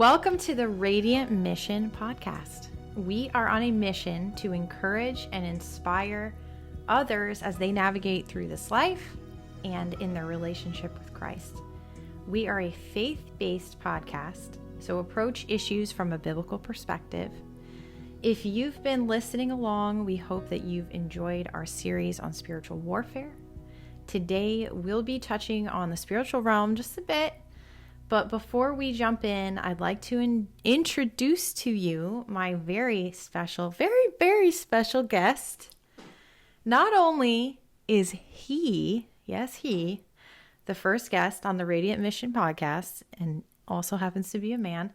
Welcome to the Radiant Mission podcast. We are on a mission to encourage and inspire others as they navigate through this life and in their relationship with Christ. We are a faith-based podcast, so approach issues from a biblical perspective. If you've been listening along, we hope that you've enjoyed our series on spiritual warfare. Today, we'll be touching on the spiritual realm just a bit. But before we jump in, I'd like to introduce to you my very special guest. Not only is he, yes, he, the first guest on the Radiant Mission podcast, and also happens to be a man,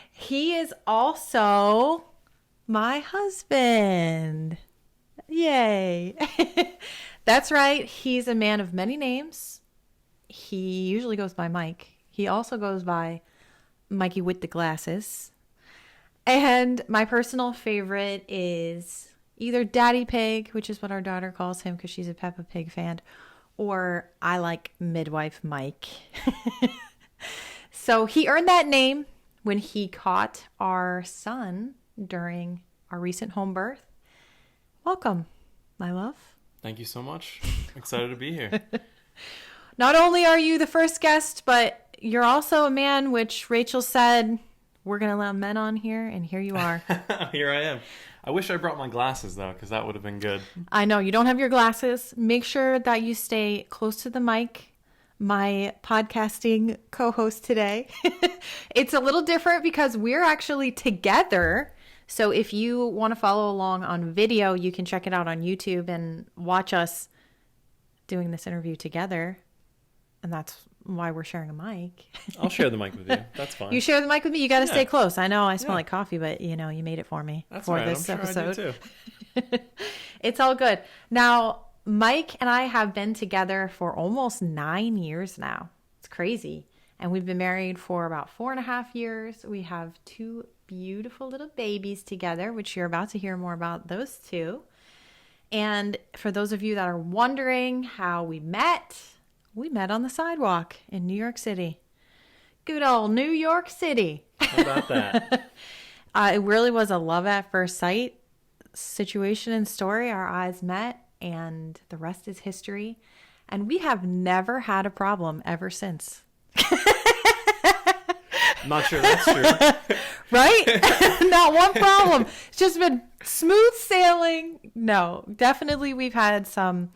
he is also my husband. Yay. That's right. He's a man of many names. He usually goes by Mike. He also goes by Mikey with the glasses. And my personal favorite is either Daddy Pig, which is what our daughter calls him because she's a Peppa Pig fan, or I like Midwife Mike. So he earned that name when he caught our son during our recent home birth. Welcome, my love. Thank you so much. Excited to be here. Not only are you the first guest, but you're also a man, which Rachel said, we're going to allow men on here, and here you are. Here I am. I wish I brought my glasses, though, because that would have been good. I know, you don't have your glasses. Make sure that you stay close to the mic. My podcasting co-host today. It's a little different because we're actually together. So if you want to follow along on video, you can check it out on YouTube and watch us doing this interview together. And that's why we're sharing a mic. I'll share the mic with you. That's fine. You share the mic with me? You got to stay close. I know I smell like coffee, but you made it for me. That's for right. this I'm episode. sure I do too. It's all good. Now, Mike and I have been together for almost 9 years now. It's crazy. And we've been married for about 4.5 years. We have 2 beautiful little babies together, which you're about to hear more about those 2. And for those of you that are wondering how we met on the sidewalk in New York City. Good old New York City. How about that? It really was a love at first sight situation and story. Our eyes met and the rest is history. And we have never had a problem ever since. I'm not sure that's true. Right? Not one problem. It's just been smooth sailing. No, definitely we've had some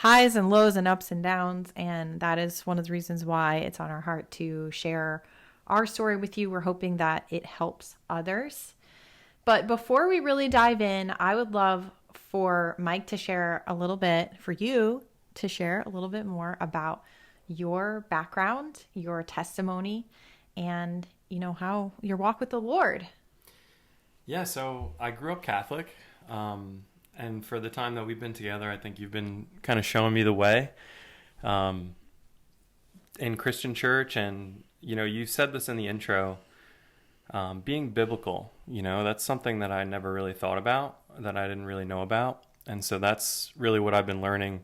highs and lows and ups and downs. And that is one of the reasons why it's on our heart to share our story with you. We're hoping that it helps others. But before we really dive in, I would love for Mike to share a little bit, for you to share a little bit more about your background, your testimony, and how your walk with the Lord. Yeah, so I grew up Catholic. And for the time that we've been together, I think you've been kind of showing me the way in Christian church. And, you said this in the intro, being biblical, that's something that I never really thought about, that I didn't really know about. And so that's really what I've been learning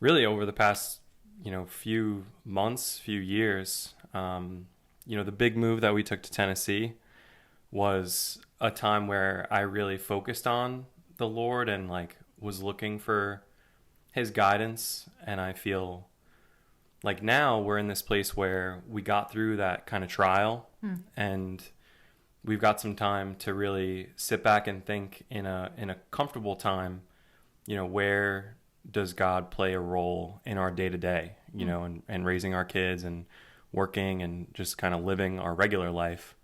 really over the past, few months, few years. The big move that we took to Tennessee was a time where I really focused on the Lord and was looking for his guidance. And I feel like now we're in this place where we got through that kind of trial and we've got some time to really sit back and think in a comfortable time, where does God play a role in our day to day, and raising our kids and working and just kind of living our regular life.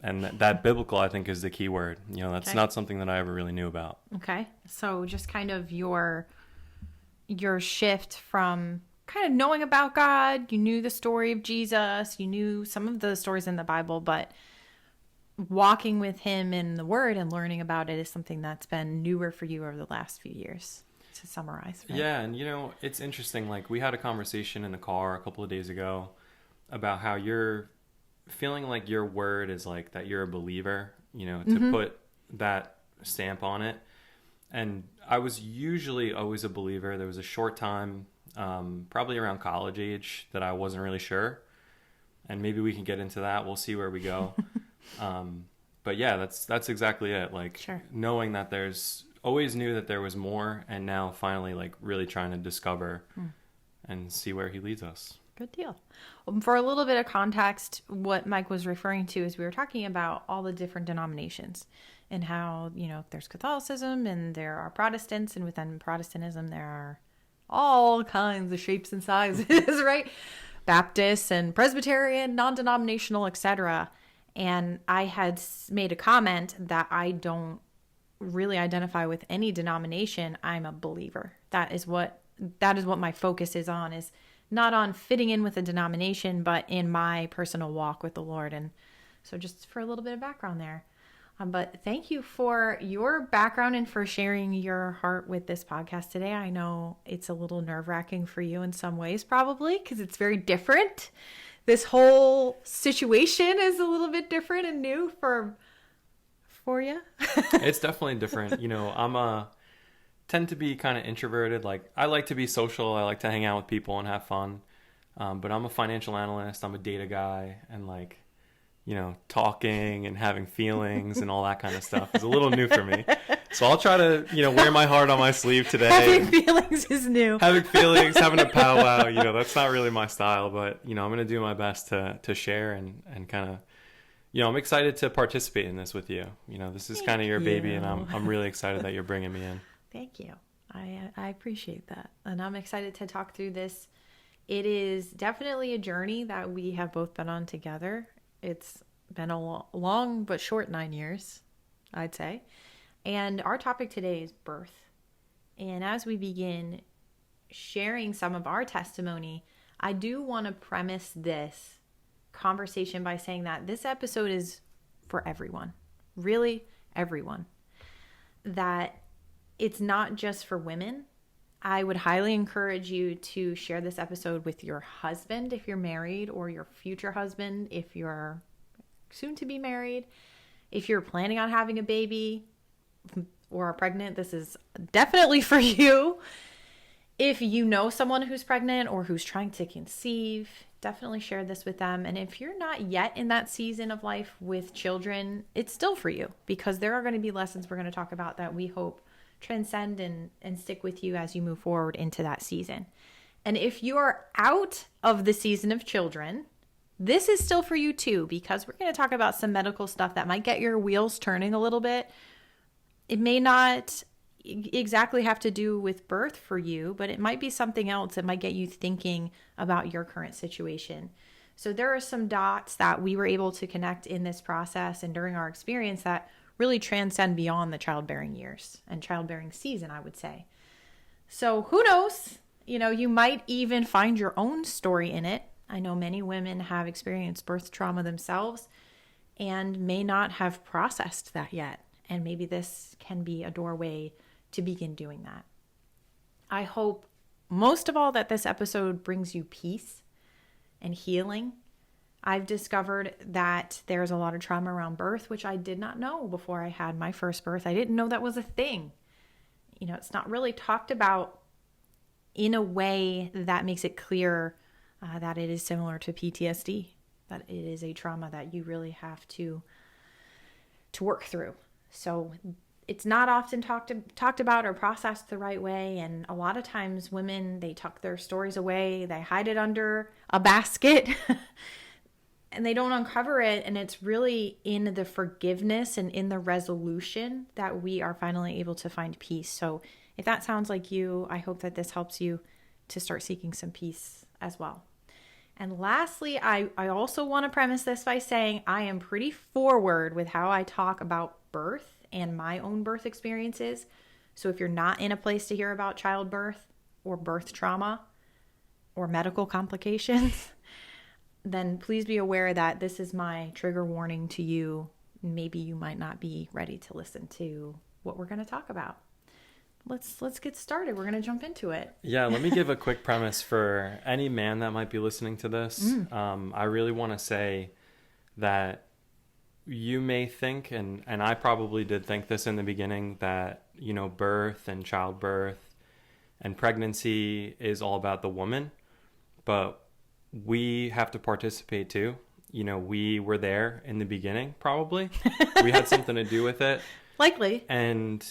And that biblical, I think, is the key word. That's not something that I ever really knew about. Okay. So just kind of your shift from kind of knowing about God, you knew the story of Jesus, you knew some of the stories in the Bible, but walking with him in the Word and learning about it is something that's been newer for you over the last few years, to summarize. Right? Yeah. And, it's interesting. We had a conversation in the car a couple of days ago about how you're feeling like your word is that you're a believer, to put that stamp on it. And I was usually always a believer. There was a short time, probably around college age, that I wasn't really sure. and maybe we can get into that. We'll see where we go. But yeah, that's exactly it. Like, Sure. knowing that always knew that there was more, and now finally like really trying to discover and see where he leads us. Good deal. For a little bit of context, what Mike was referring to is we were talking about all the different denominations and how, there's Catholicism and there are Protestants, and within Protestantism there are all kinds of shapes and sizes, right? Baptist and Presbyterian, non-denominational, etc. And I had made a comment that I don't really identify with any denomination. I'm a believer. That is what my focus is on, is not on fitting in with a denomination, but in my personal walk with the Lord. And so just for a little bit of background there. But thank you for your background and for sharing your heart with this podcast today. I know it's a little nerve-wracking for you in some ways, probably, because it's very different. This whole situation is a little bit different and new for you. It's definitely different. Tend to be kind of introverted. Like, I like to be social. I like to hang out with people and have fun. But I'm a financial analyst. I'm a data guy, and talking and having feelings and all that kind of stuff is a little new for me. So I'll try to, wear my heart on my sleeve today. Having feelings is new. Having feelings, having a powwow, that's not really my style, but, I'm going to do my best to share and kind of, I'm excited to participate in this with you. This is kind of your baby, and I'm really excited that you're bringing me in. Thank you. I appreciate that. And I'm excited to talk through this. It is definitely a journey that we have both been on together. It's been a long but short 9 years, I'd say. And our topic today is birth. And as we begin sharing some of our testimony, I do want to premise this conversation by saying that this episode is for everyone, really everyone. That it's not just for women. I would highly encourage you to share this episode with your husband if you're married, or your future husband if you're soon to be married. If you're planning on having a baby or are pregnant, this is definitely for you. If you know someone who's pregnant or who's trying to conceive, definitely share this with them. And if you're not yet in that season of life with children, it's still for you, because there are going to be lessons we're going to talk about that we hope transcend and stick with you as you move forward into that season. And if you are out of the season of children, this is still for you too, because we're going to talk about some medical stuff that might get your wheels turning a little bit. It may not exactly have to do with birth for you, but it might be something else that might get you thinking about your current situation. So there are some dots that we were able to connect in this process and during our experience that really transcend beyond the childbearing years and childbearing season, I would say. So who knows? You might even find your own story in it. I know many women have experienced birth trauma themselves and may not have processed that yet. And maybe this can be a doorway to begin doing that. I hope most of all that this episode brings you peace and healing. I've discovered that there's a lot of trauma around birth, which I did not know before I had my first birth. I didn't know that was a thing. It's not really talked about in a way that makes it clear that it is similar to PTSD, that it is a trauma that you really have to work through. So it's not often talked about or processed the right way. And a lot of times women, they tuck their stories away, they hide it under a basket and they don't uncover it. And it's really in the forgiveness and in the resolution that we are finally able to find peace. So if that sounds like you, I hope that this helps you to start seeking some peace as well. And lastly, I also want to premise this by saying I am pretty forward with how I talk about birth and my own birth experiences. So if you're not in a place to hear about childbirth or birth trauma or medical complications, then please be aware that this is my trigger warning to you. Maybe you might not be ready to listen to what we're going to talk about. Let's get started. We're going to jump into it. Yeah, let me give a quick premise for any man that might be listening to this. I really want to say that you may think, and I probably did think this in the beginning, that, birth and childbirth and pregnancy is all about the woman. But we have to participate too. You know, we were there in the beginning, probably. We had something to do with it. Likely. And,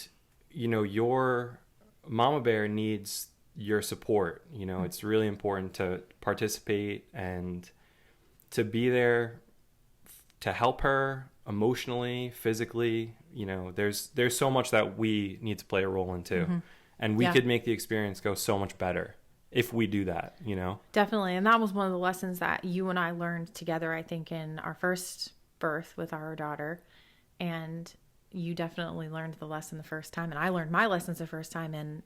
you know, your mama bear needs your support. You know, it's really important to participate and to be there to help her emotionally, physically. You know, there's so much that we need to play a role in too. And we could make the experience go so much better if we do that, you know? Definitely. And that was one of the lessons that you and I learned together, I think, in our first birth with our daughter. And you definitely learned the lesson the first time. And I learned my lessons the first time. And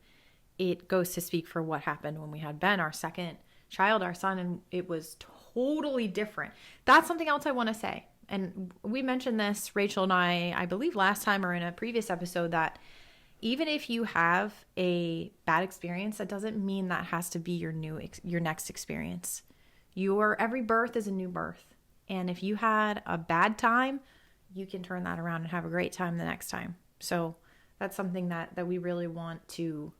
it goes to speak for what happened when we had Ben, our second child, our son, and it was totally different. That's something else I want to say. And we mentioned this, Rachel and I believe last time or in a previous episode, that even if you have a bad experience, that doesn't mean that has to be your next experience. Every birth is a new birth. And if you had a bad time, you can turn that around and have a great time the next time. So that's something that we really want to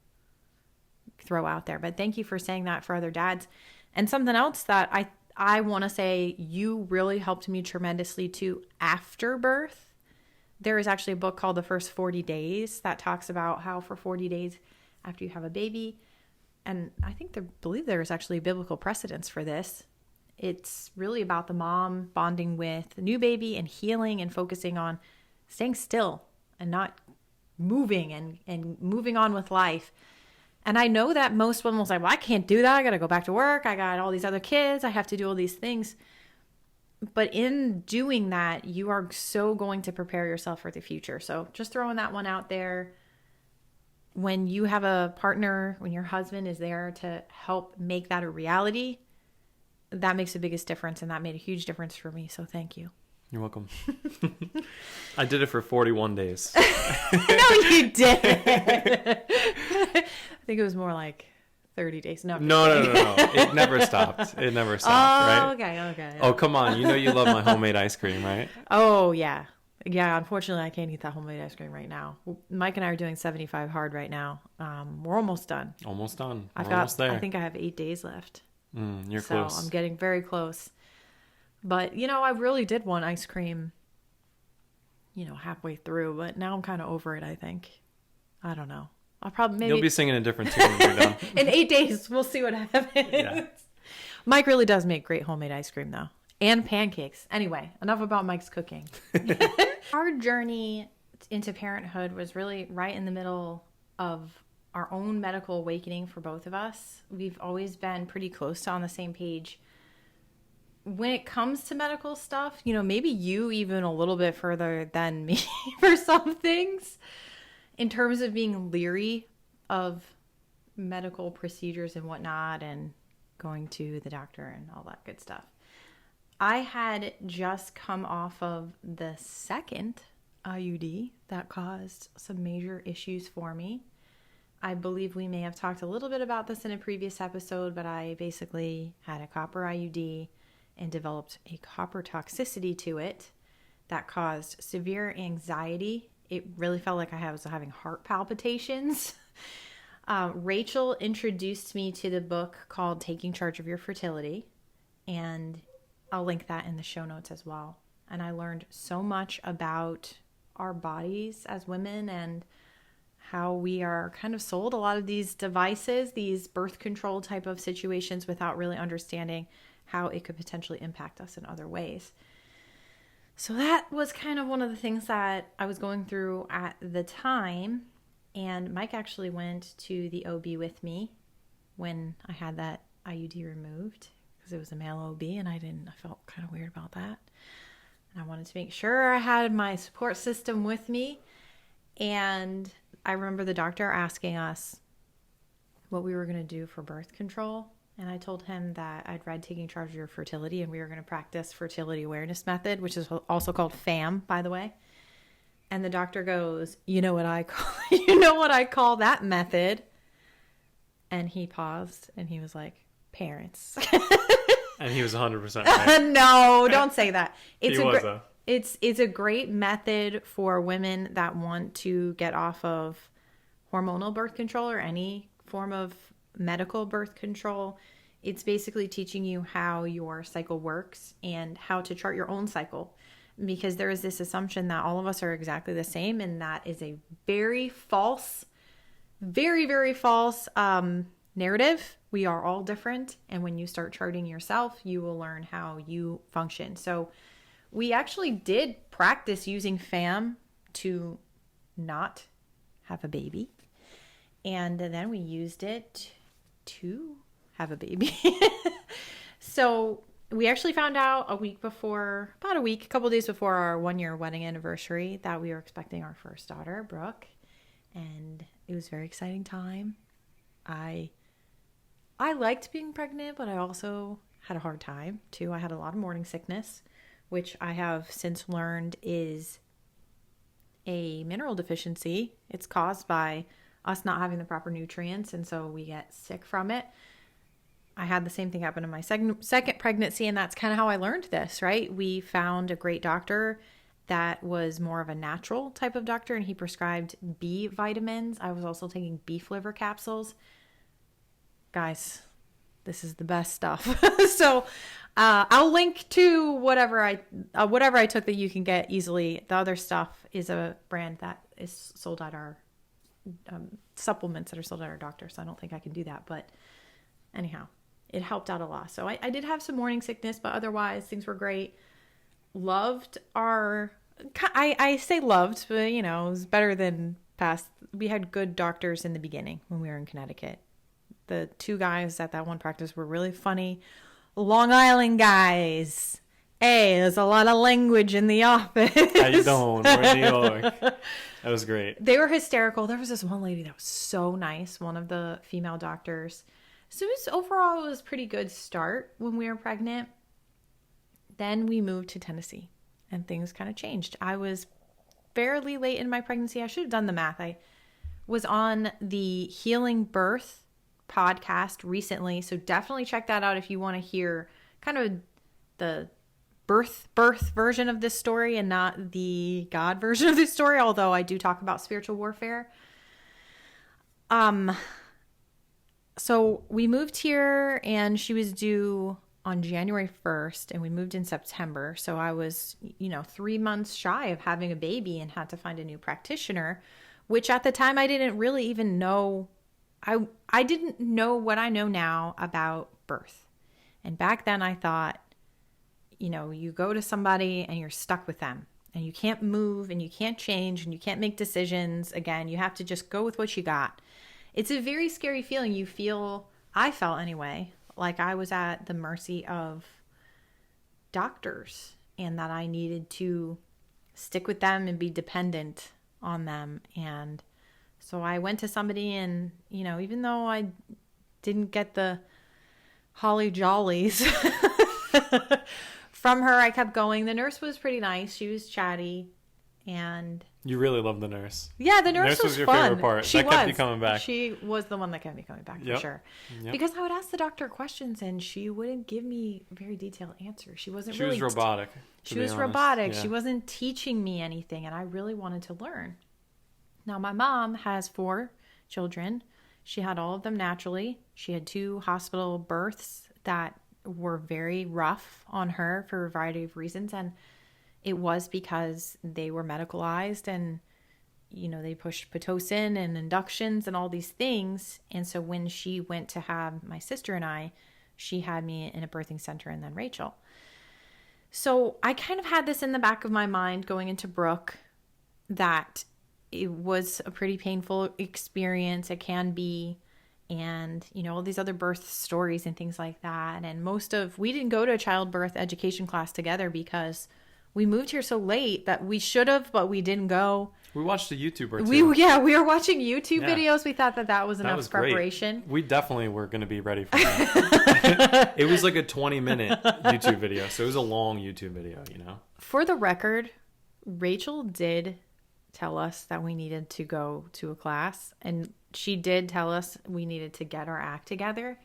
throw out there. But thank you for saying that for other dads. And something else that I want to say you really helped me tremendously too after birth. There is actually a book called The First 40 Days that talks about how for 40 days after you have a baby, and I believe there is actually biblical precedence for this. It's really about the mom bonding with the new baby and healing and focusing on staying still and not moving and moving on with life. And I know that most women will say, well, I can't do that. I got to go back to work. I got all these other kids. I have to do all these things. But in doing that, you are so going to prepare yourself for the future. So just throwing that one out there. When you have a partner, when your husband is there to help make that a reality, that makes the biggest difference. And that made a huge difference for me. So thank you. You're welcome. I did it for 41 days. No, you didn't. I think it was more like 30 days. No. It never stopped. Right? Okay. Oh, come on. You know you love my homemade ice cream, right? Oh, yeah. Yeah, unfortunately, I can't eat that homemade ice cream right now. Mike and I are doing 75 hard right now. We're almost done. Almost done. Almost there. I think I have 8 days left. You're close. So I'm getting very close. But, I really did want ice cream, halfway through. But now I'm kind of over it, I think. I don't know. I'll probably You'll be singing a different tune when you're done. In 8 days, we'll see what happens. Yeah. Mike really does make great homemade ice cream, though. And pancakes. Anyway, enough about Mike's cooking. Our journey into parenthood was really right in the middle of our own medical awakening for both of us. We've always been pretty close to on the same page. When it comes to medical stuff, maybe you even a little bit further than me for some things in terms of being leery of medical procedures and whatnot and going to the doctor and all that good stuff. I had just come off of the second IUD that caused some major issues for me. I believe we may have talked a little bit about this in a previous episode, but I basically had a copper IUD and developed a copper toxicity to it that caused severe anxiety. It really felt like I was having heart palpitations. Rachel introduced me to the book called Taking Charge of Your Fertility, and I'll link that in the show notes as well. And I learned so much about our bodies as women and how we are kind of sold a lot of these devices, these birth control type of situations without really understanding how it could potentially impact us in other ways. So that was kind of one of the things that I was going through at the time. And Mike actually went to the OB with me when I had that IUD removed because it was a male OB and I felt kind of weird about that. And I wanted to make sure I had my support system with me. And I remember the doctor asking us what we were going to do for birth control. And I told him that I'd read Taking Charge of Your Fertility and we were going to practice fertility awareness method, which is also called FAM, by the way. And the doctor goes, you know what I call that method? And he paused and he was like, parents. And he was 100% right. No, don't say that. It's a great method for women that want to get off of hormonal birth control or any form of medical birth control. It's basically teaching you how your cycle works and how to chart your own cycle, because there is this assumption that all of us are exactly the same, and that is a very false, very, very false narrative. We are all different, and when you start charting yourself, you will learn how you function. So we actually did practice using FAM to not have a baby, and then we used it to have a baby. So we actually found out a couple of days before our 1-year wedding anniversary, that we were expecting our first daughter, Brooke, and it was a very exciting time. I liked being pregnant, but I also had a hard time too. I had a lot of morning sickness, which I have since learned is a mineral deficiency. It's caused by us not having the proper nutrients, and so we get sick from it. I had the same thing happen in my second pregnancy, and that's kind of how I learned this, right? We found a great doctor that was more of a natural type of doctor, and he prescribed B vitamins. I was also taking beef liver capsules. Guys, this is the best stuff. So I'll link to whatever I took that you can get easily. The other stuff is a brand that is sold at our supplements that are sold at our doctor, so I don't think I can do that. But anyhow, it helped out a lot. So I did have some morning sickness, but otherwise things were great. Loved I say loved, but it was better than past. We had good doctors in the beginning when we were in Connecticut. The 2 guys at that one practice were really funny. Long Island guys. Hey, there's a lot of language in the office. How you doing? We're in New York. That was great. They were hysterical. There was this one lady that was so nice, one of the female doctors. So it was pretty good start when we were pregnant. Then we moved to Tennessee and things kind of changed. I was fairly late in my pregnancy. I should have done the math. I was on the Healing Birth podcast recently, so definitely check that out if you want to hear kind of the birth version of this story and not the God version of this story, although I do talk about spiritual warfare. So we moved here, and she was due on January 1st, and we moved in September. So I was 3 months shy of having a baby and had to find a new practitioner, which at the time I didn't really even know. I didn't know what I know now about birth. And back then I thought, you go to somebody and you're stuck with them, and you can't move and you can't change and you can't make decisions. Again, you have to just go with what you got. It's a very scary feeling. I felt anyway, like I was at the mercy of doctors and that I needed to stick with them and be dependent on them. And so I went to somebody, and, even though I didn't get the holly jollies from her, I kept going. The nurse was pretty nice. She was chatty. And you really loved the nurse. Yeah, the nurse was your fun. favorite part. That kept you coming back. She was the one that kept me coming back for sure. Yep. Because I would ask the doctor questions and she wouldn't give me very detailed answers. She was robotic. She was robotic. Yeah. She wasn't teaching me anything, and I really wanted to learn. Now, my mom has 4 children. She had all of them naturally. She had 2 hospital births that were very rough on her for a variety of reasons, and it was because they were medicalized, and they pushed Pitocin and inductions and all these things. And so when she went to have my sister and I, she had me in a birthing center and then Rachel. So I kind of had this in the back of my mind going into Brooke, that it was a pretty painful experience. It can be. And, all these other birth stories and things like that. And we didn't go to a childbirth education class together because we moved here so late that we should have, but we didn't go. We watched a YouTuber too. We were watching YouTube videos. We thought that was enough preparation. Great. We definitely were going to be ready for that. It was like a 20-minute YouTube video. So it was a long YouTube video, For the record, Rachel did tell us that we needed to go to a class, and she did tell us we needed to get our act together.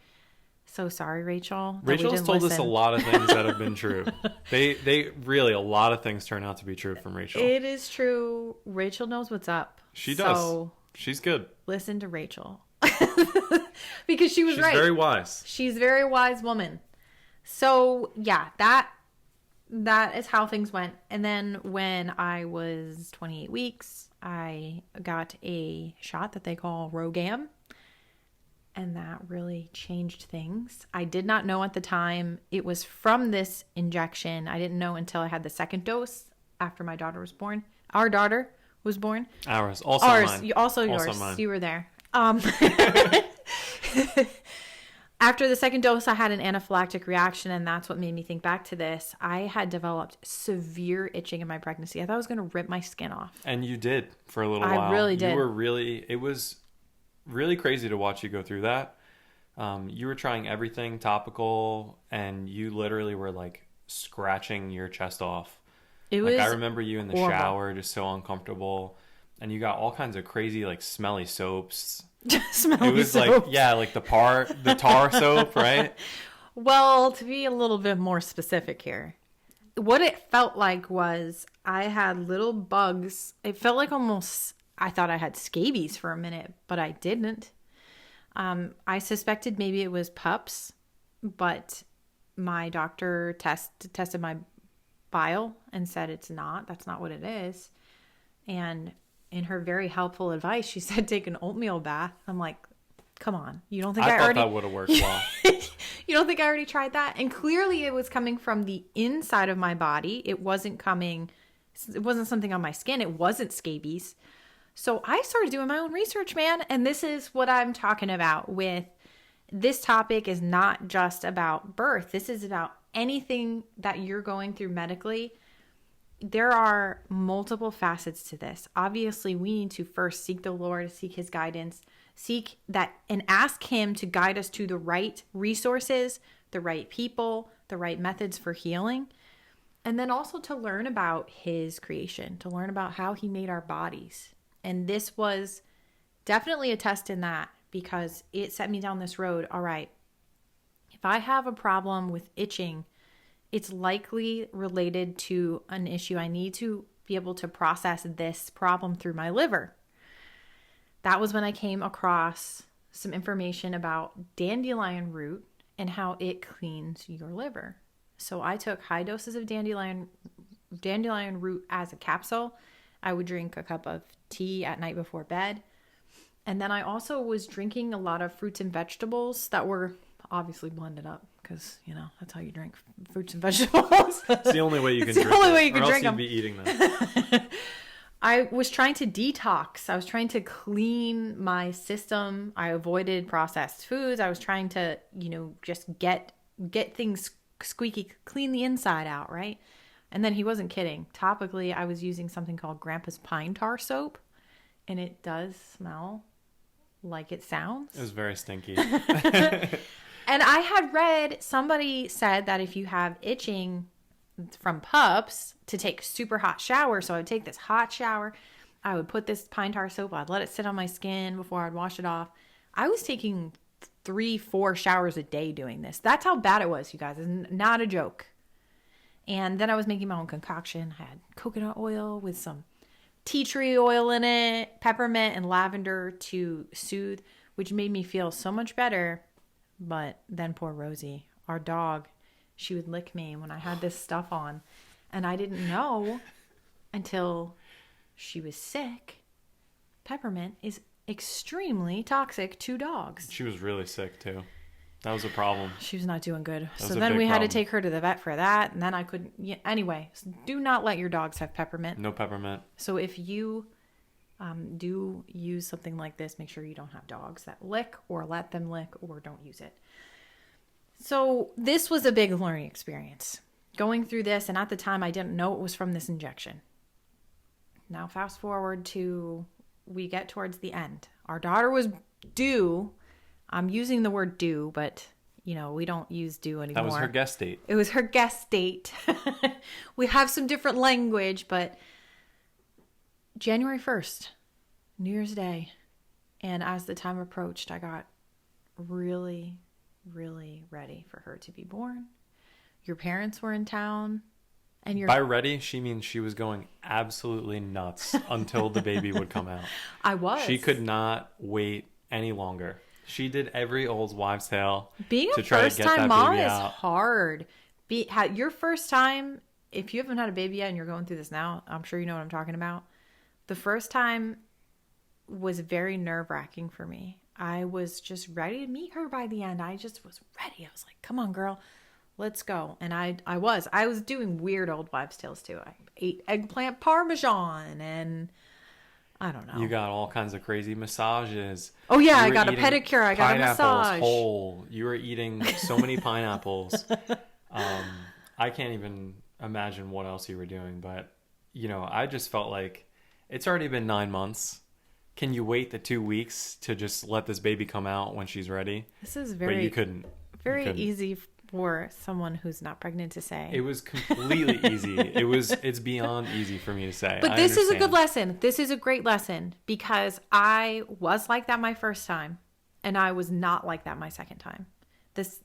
So sorry, Rachel. Rachel's told us a lot of things that have been true. They really, a lot of things turn out to be true from Rachel. It is true. Rachel knows what's up. She does. So she's good. Listen to Rachel. Because she was She's right. very wise. She's a very wise woman. So yeah, that is how things went. And then when I was 28 weeks, I got a shot that they call Rogam. And that really changed things. I did not know at the time it was from this injection. I didn't know until I had the second dose after my daughter was born. Our daughter was born. Ours. Also mine. Also yours. Mine. You were there. After the second dose, I had an anaphylactic reaction, and that's what made me think back to this. I had developed severe itching in my pregnancy. I thought I was going to rip my skin off. And you did for a little while. I really did. It was really crazy to watch you go through that. You were trying everything topical, and you literally were like scratching your chest off. It was I remember you in the horrible. shower, just so uncomfortable, and you got all kinds of crazy like smelly soaps. Smelly It was soap. like the tar soap, right? Well, to be a little bit more specific here, what it felt like was I had little bugs. It felt like almost I thought I had scabies for a minute, but I didn't. I suspected maybe it was pups, but my doctor tested my bile and said it's not. That's not what it is. And in her very helpful advice, she said take an oatmeal bath. I'm like, come on, you don't think I thought that would have worked well. You don't think I already tried that? And clearly it was coming from the inside of my body. It wasn't something on my skin. It wasn't scabies. So I started doing my own research, man. And this is what I'm talking about with this topic is not just about birth. This is about anything that you're going through medically. There are multiple facets to this. Obviously, we need to first seek the Lord, seek his guidance, seek that and ask him to guide us to the right resources, the right people, the right methods for healing. And then also to learn about his creation, to learn about how he made our bodies. And this was definitely a test in that because it set me down this road. All right, if I have a problem with itching, it's likely related to an issue. I need to be able to process this problem through my liver. That was when I came across some information about Dandelion Root and how it cleans your liver. So I took high doses of Dandelion Root as a capsule. I would drink a cup of tea at night before bed. And then I also was drinking a lot of fruits and vegetables that were obviously blended up because, that's how you drink fruits and vegetables. It's the only way you can it's drink the only it, way you can or drink else them. you'd be eating them. I was trying to detox. I was trying to clean my system. I avoided processed foods. I was trying to, just get things squeaky, clean the inside out, right? And then he wasn't kidding. Topically, I was using something called Grandpa's Pine Tar Soap, and it does smell like it sounds. It was very stinky. And I had read, somebody said that if you have itching from pups, to take a super hot shower. So I would take this hot shower. I would put this pine tar soap. I'd let it sit on my skin before I'd wash it off. I was taking 3-4 showers a day doing this. That's how bad it was, you guys. It's not a joke. And then I was making my own concoction. I had coconut oil with some tea tree oil in it, peppermint and lavender to soothe, which made me feel so much better. But then poor Rosie, our dog, she would lick me when I had this stuff on. And I didn't know until she was sick. Peppermint is extremely toxic to dogs. She was really sick too. That was a problem. She was not doing good. That So was a then big we had to problem. take her to the vet for that. And then I couldn't. Anyway, do not let your dogs have peppermint. No peppermint. So if you do use something like this, make sure you don't have dogs that lick or let them lick or don't use it. So this was a big learning experience. Going through this, and at the time I didn't know it was from this injection. Now fast forward to, we get towards the end. Our daughter was due. I'm using the word due, but we don't use due anymore. That was her guest date. It was her guest date. We have some different language, but January 1st, New Year's Day. And as the time approached, I got really, really ready for her to be born. Your parents were in town. And By ready, she means she was going absolutely nuts until the baby would come out. I was. She could not wait any longer. She did every old wives' tale Being a to try to get first-time that mom baby is out. hard. Your first time, if you haven't had a baby yet and you're going through this now, I'm sure you know what I'm talking about. The first time was very nerve-wracking for me. I was just ready to meet her by the end. I just was ready. I was like, come on, girl, let's go. And I was doing weird old wives' tales too. I ate eggplant parmesan and I don't know. You got all kinds of crazy massages. Oh yeah, You I were got a eating pedicure. I got a massage. Whole. You were eating so many pineapples. I can't even imagine what else you were doing. But, you know, I just felt like it's already been 9 months. Can you wait the 2 weeks to just let this baby come out when she's ready? This is But you couldn't. Very easy for someone who's not pregnant to say. It was completely easy. It's beyond easy for me to say. But this is a good lesson. This is a great lesson because I was like that my first time and I was not like that my second time.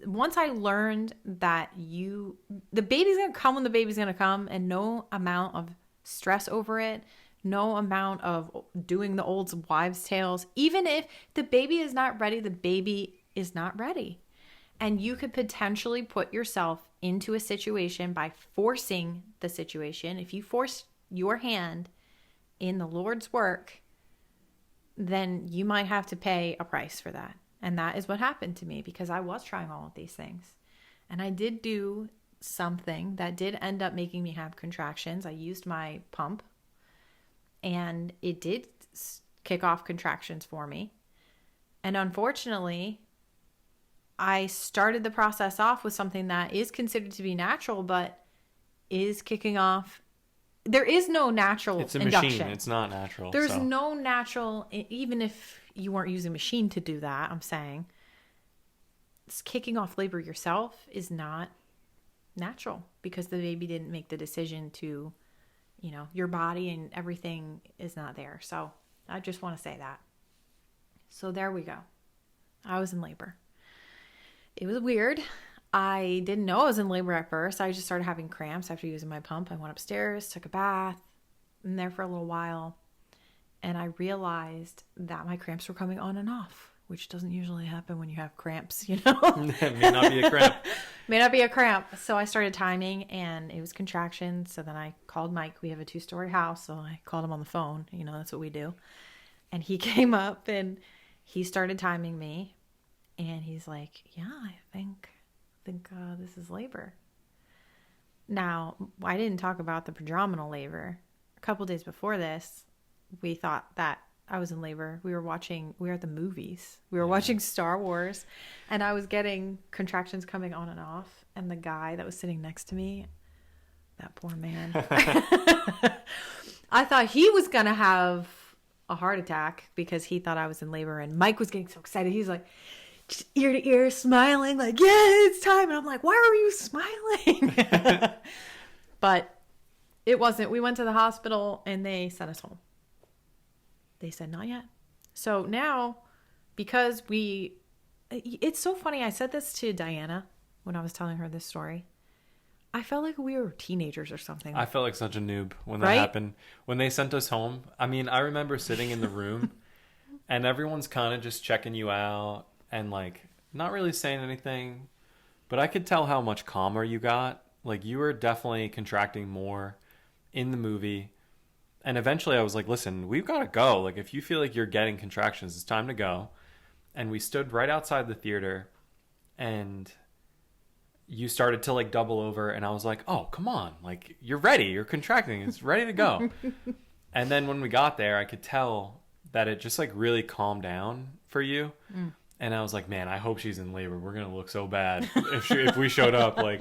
Once I learned that the baby's going to come when the baby's going to come, and no amount of stress over it, no amount of doing the old wives' tales, even if the baby is not ready, the baby is not ready. And you could potentially put yourself into a situation by forcing the situation. If you force your hand in the Lord's work, then you might have to pay a price for that. And that is what happened to me because I was trying all of these things. And I did do something that did end up making me have contractions. I used my pump and it did kick off contractions for me. And unfortunately, I started the process off with something that is considered to be natural, but is kicking off. There is no natural induction. It's a machine. It's not natural. There's no natural, even if you weren't using a machine to do that, I'm saying, kicking off labor yourself is not natural because the baby didn't make the decision to, you know, your body and everything is not there. So I just want to say that. So there we go. I was in labor. It was weird. I didn't know I was in labor at first. I just started having cramps after using my pump. I went upstairs, took a bath, in there for a little while. And I realized that my cramps were coming on and off, which doesn't usually happen when you have cramps, you know? It may not be a cramp. May not be a cramp. So I started timing and it was contractions. So then I called Mike. We have a 2-story house. So I called him on the phone. You know, that's what we do. And he came up and he started timing me. And he's like, yeah, I think this is labor. Now, I didn't talk about the prodrominal labor. A couple days before this, we thought that I was in labor. We were at the movies. We were watching Star Wars, and I was getting contractions coming on and off. And the guy that was sitting next to me, that poor man, I thought he was going to have a heart attack because he thought I was in labor. And Mike was getting so excited. He's like, just ear to ear, smiling like, yeah, it's time. And I'm like, why are you smiling? But it wasn't. We went to the hospital and they sent us home. They said, not yet. So now, because it's so funny. I said this to Diana when I was telling her this story. I felt like we were teenagers or something. I felt like such a noob when that happened. When they sent us home, I mean, I remember sitting in the room and everyone's kind of just checking you out and like not really saying anything, but I could tell how much calmer you got. Like you were definitely contracting more in the movie. And eventually I was like, listen, we've got to go. Like if you feel like you're getting contractions, it's time to go. And we stood right outside the theater and you started to like double over. And I was like, oh, come on. Like you're ready. You're contracting. It's ready to go. And then when we got there, I could tell that it just like really calmed down for you. Mm. And I was like, man, I hope she's in labor. We're going to look so bad if we showed up like,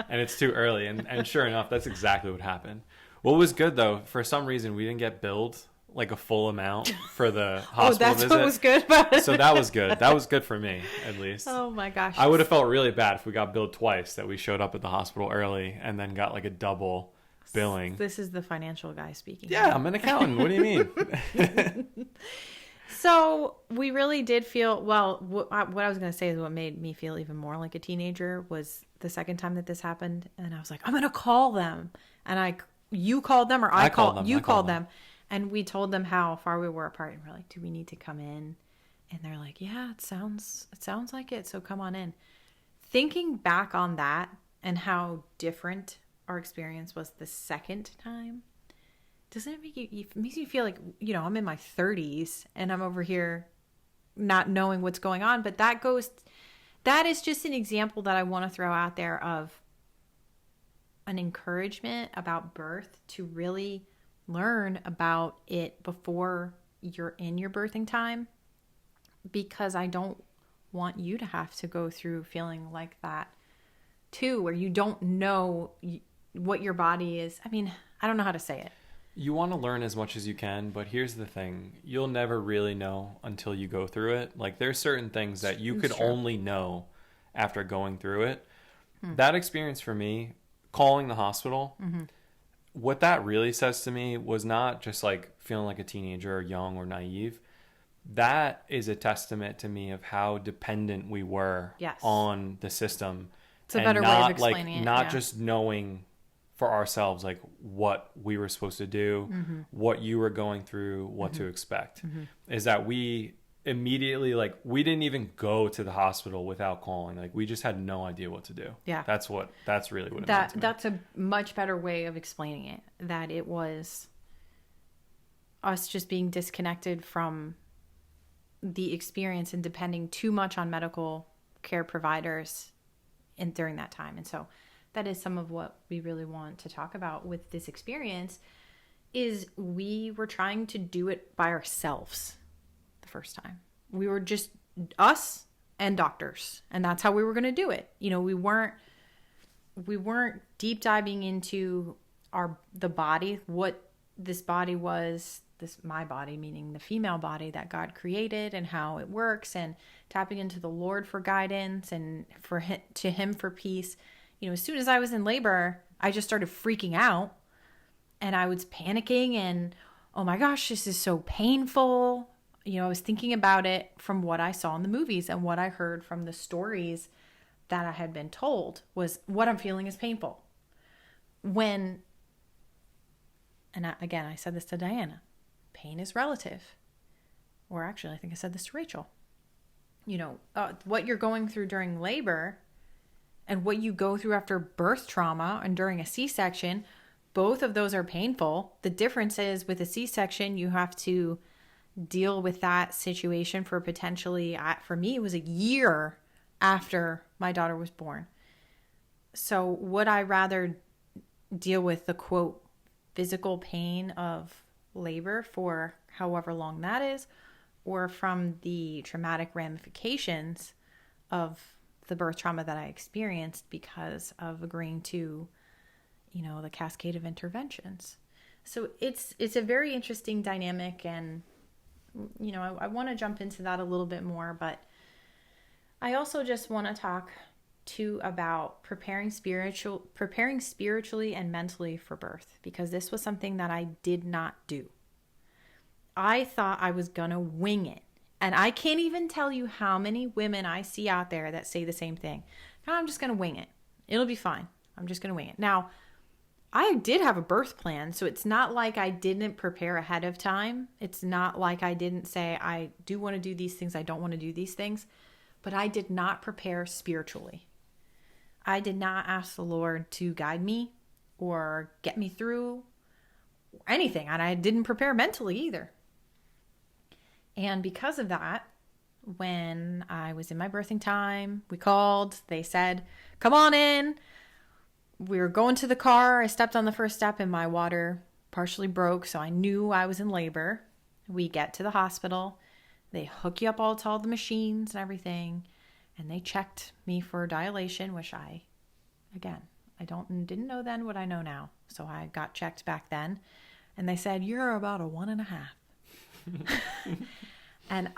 and it's too early. And sure enough, that's exactly what happened. What was good though, for some reason, we didn't get billed like a full amount for the hospital visit. What was good about it. So that was good. That was good for me, at least. Oh my gosh. I would have felt really bad if we got billed twice, that we showed up at the hospital early and then got like a double billing. This is the financial guy speaking. Yeah, I'm an accountant. What do you mean? So we really did feel, well, what I was going to say is what made me feel even more like a teenager was the second time that this happened. And I was like, I'm going to call them. And you called them or you called them. And we told them how far we were apart. And we're like, do we need to come in And they're like, yeah, it sounds like it. So come on in. Thinking back on that and how different our experience was the second time, doesn't it make you, it makes you feel like, you know, I'm in my 30s and I'm over here not knowing what's going on. But that is just an example that I want to throw out there of an encouragement about birth, to really learn about it before you're in your birthing time, because I don't want you to have to go through feeling like that too, where you don't know what your body is. I mean, I don't know how to say it. You want to learn as much as you can, but here's the thing. You'll never really know until you go through it. Like, there's certain things that you could only know after going through it. That experience for me, calling the hospital, what that really says to me was not just like feeling like a teenager or young or naive. That is a testament to me of how dependent we were on the system. It's a better way of explaining it. Not just knowing for ourselves, like what we were supposed to do, what you were going through, what to expect, is that we immediately, like, we didn't even go to the hospital without calling. Like, we just had no idea what to do. Yeah. That's really what it meant to me. That's a much better way of explaining it, that it was us just being disconnected from the experience and depending too much on medical care providers during that time. And so that is some of what we really want to talk about with this experience, is we were trying to do it by ourselves the first time. We were just us and doctors, and that's how we were going to do it. You know, we weren't deep diving into the body, what this body was, my body, meaning the female body that God created, and how it works, and tapping into the Lord for guidance and to him for peace. You know, as soon as I was in labor, I just started freaking out, and I was panicking, and oh my gosh, this is so painful. You know, I was thinking about it from what I saw in the movies and what I heard from the stories that I had been told, was what I'm feeling is painful. And I said this to Diana, pain is relative. Or actually, I think I said this to Rachel. You know, what you're going through during labor and what you go through after birth trauma and during a C-section, both of those are painful. The difference is, with a C-section, you have to deal with that situation for potentially, for me, it was a year after my daughter was born. So would I rather deal with the, quote, physical pain of labor for however long that is, or from the traumatic ramifications of the birth trauma that I experienced because of agreeing to, you know, the cascade of interventions? So it's a very interesting dynamic, and, you know, I want to jump into that a little bit more, but I also just want to talk too about preparing spiritually and mentally for birth, because this was something that I did not do. I thought I was gonna wing it. And I can't even tell you how many women I see out there that say the same thing. "Oh, I'm just going to wing it. It'll be fine. I'm just going to wing it." Now, I did have a birth plan, so it's not like I didn't prepare ahead of time. It's not like I didn't say, I do want to do these things, I don't want to do these things. But I did not prepare spiritually. I did not ask the Lord to guide me or get me through anything. And I didn't prepare mentally either. And because of that, when I was in my birthing time, we called, they said, "Come on in." We were going to the car. I stepped on the first step and my water partially broke, so I knew I was in labor. We get to the hospital. They hook you up to all the machines and everything, and they checked me for dilation, which didn't know then what I know now. So I got checked back then, and they said, "You're about a 1.5." And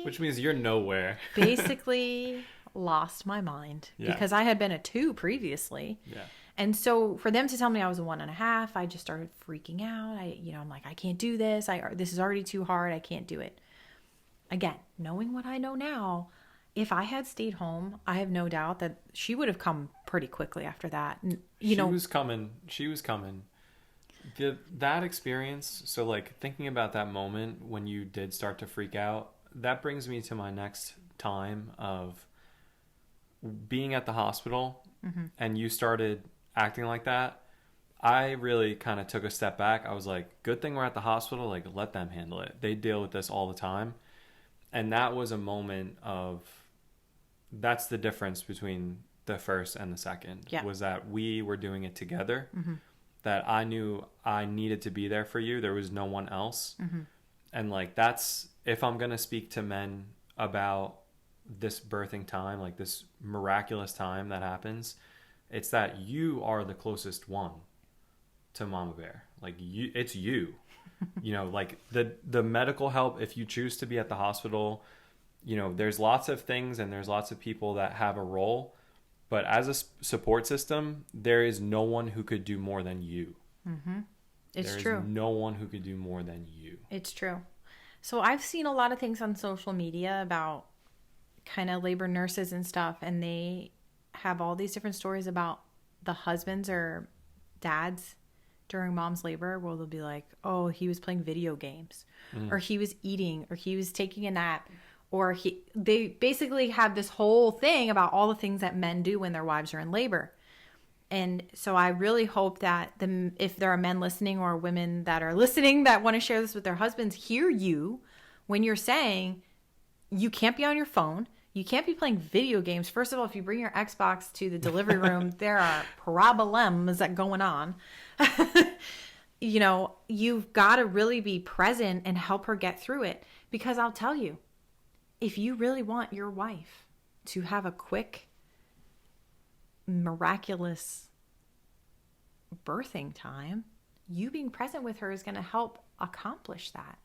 which means you're nowhere. Basically lost my mind because I had been a 2 previously. Yeah. And so for them to tell me I was a 1.5, I just started freaking out. I'm like, I can't do this. This is already too hard. I can't do it. Again, knowing what I know now, if I had stayed home, I have no doubt that she would have come pretty quickly after that. She was coming. That experience, so like thinking about that moment when you did start to freak out, that brings me to my next time of being at the hospital, and you started acting like that. I really kind of took a step back. I was like, good thing we're at the hospital. Like, let them handle it. They deal with this all the time. And that was a moment of, that's the difference between the first and the second, was that we were doing it together, that I knew I needed to be there for you. There was no one else. And like, that's, if I'm going to speak to men about this birthing time, like this miraculous time that happens, it's that you are the closest one to Mama Bear. Like, you, it's you. You know, like the medical help, if you choose to be at the hospital, you know, there's lots of things and there's lots of people that have a role, but as a support system, there is no one who could do more than you. It's true. There is no one who could do more than you. It's true. So I've seen a lot of things on social media about kind of labor nurses and stuff, and they have all these different stories about the husbands or dads during mom's labor, where they'll be like, oh, he was playing video games, or he was eating, or he was taking a nap, or they basically have this whole thing about all the things that men do when their wives are in labor. And so I really hope that if there are men listening or women that are listening that want to share this with their husbands, hear you when you're saying you can't be on your phone. You can't be playing video games. First of all, if you bring your Xbox to the delivery room, there are problems that going on. You know, you've got to really be present and help her get through it. Because I'll tell you, if you really want your wife to have a quick, miraculous birthing time, you being present with her is going to help accomplish that.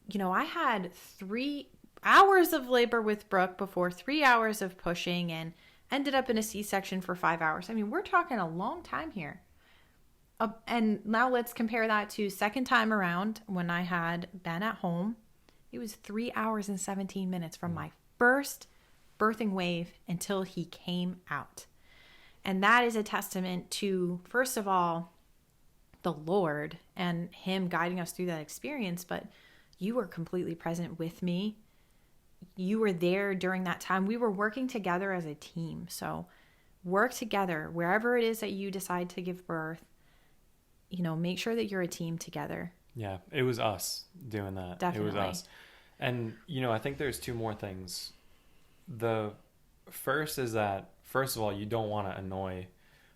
You know, I had 3 hours of labor with Brooke before 3 hours of pushing, and ended up in a C-section for 5 hours. I mean, we're talking a long time here. And now let's compare that to second time around when I had Ben at home. It was 3 hours and 17 minutes from my first birthing wave until he came out. And that is a testament to, first of all, the Lord and him guiding us through that experience. But you were completely present with me. You were there during that time. We were working together as a team. So work together wherever it is that you decide to give birth. You know, make sure that you're a team together. Yeah, it was us doing that. Definitely. It was us. And, you know, I think there's 2 more things. The first is that, first of all, you don't want to annoy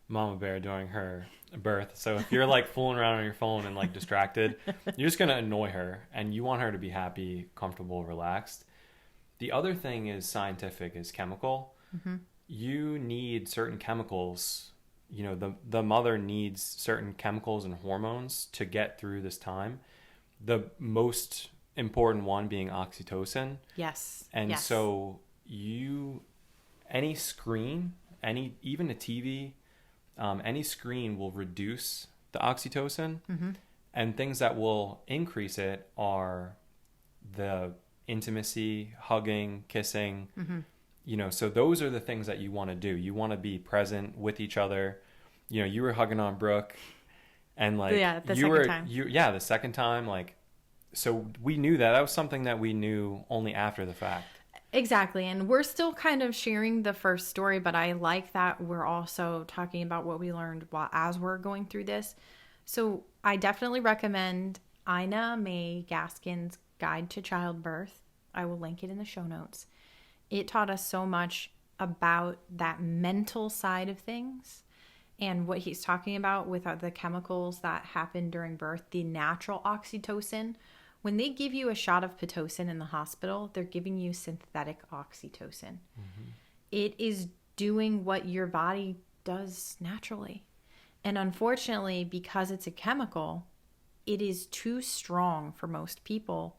Mama Bear during her birth. So if you're like fooling around on your phone and like distracted, you're just going to annoy her, and you want her to be happy, comfortable, relaxed. The other thing is scientific, is chemical. You need certain chemicals. You know, the mother needs certain chemicals and hormones to get through this time. The most important one being oxytocin. Yes. And so any screen, even a TV, any screen will reduce the oxytocin. And things that will increase it are the intimacy, hugging, kissing. You know, so those are the things that you want to do. You want to be present with each other. You know, you were hugging on Brooke, and like the second time, like, so we knew that was something that we knew only after the fact. Exactly. And we're still kind of sharing the first story, but I like that we're also talking about what we learned as we're going through this. So I definitely recommend Ina May Gaskin's Guide to Childbirth. I will link it in the show notes. It taught us so much about that mental side of things and what he's talking about with the chemicals that happen during birth, the natural oxytocin. When they give you a shot of Pitocin in the hospital, they're giving you synthetic oxytocin. It is doing what your body does naturally. And unfortunately, because it's a chemical, it is too strong for most people's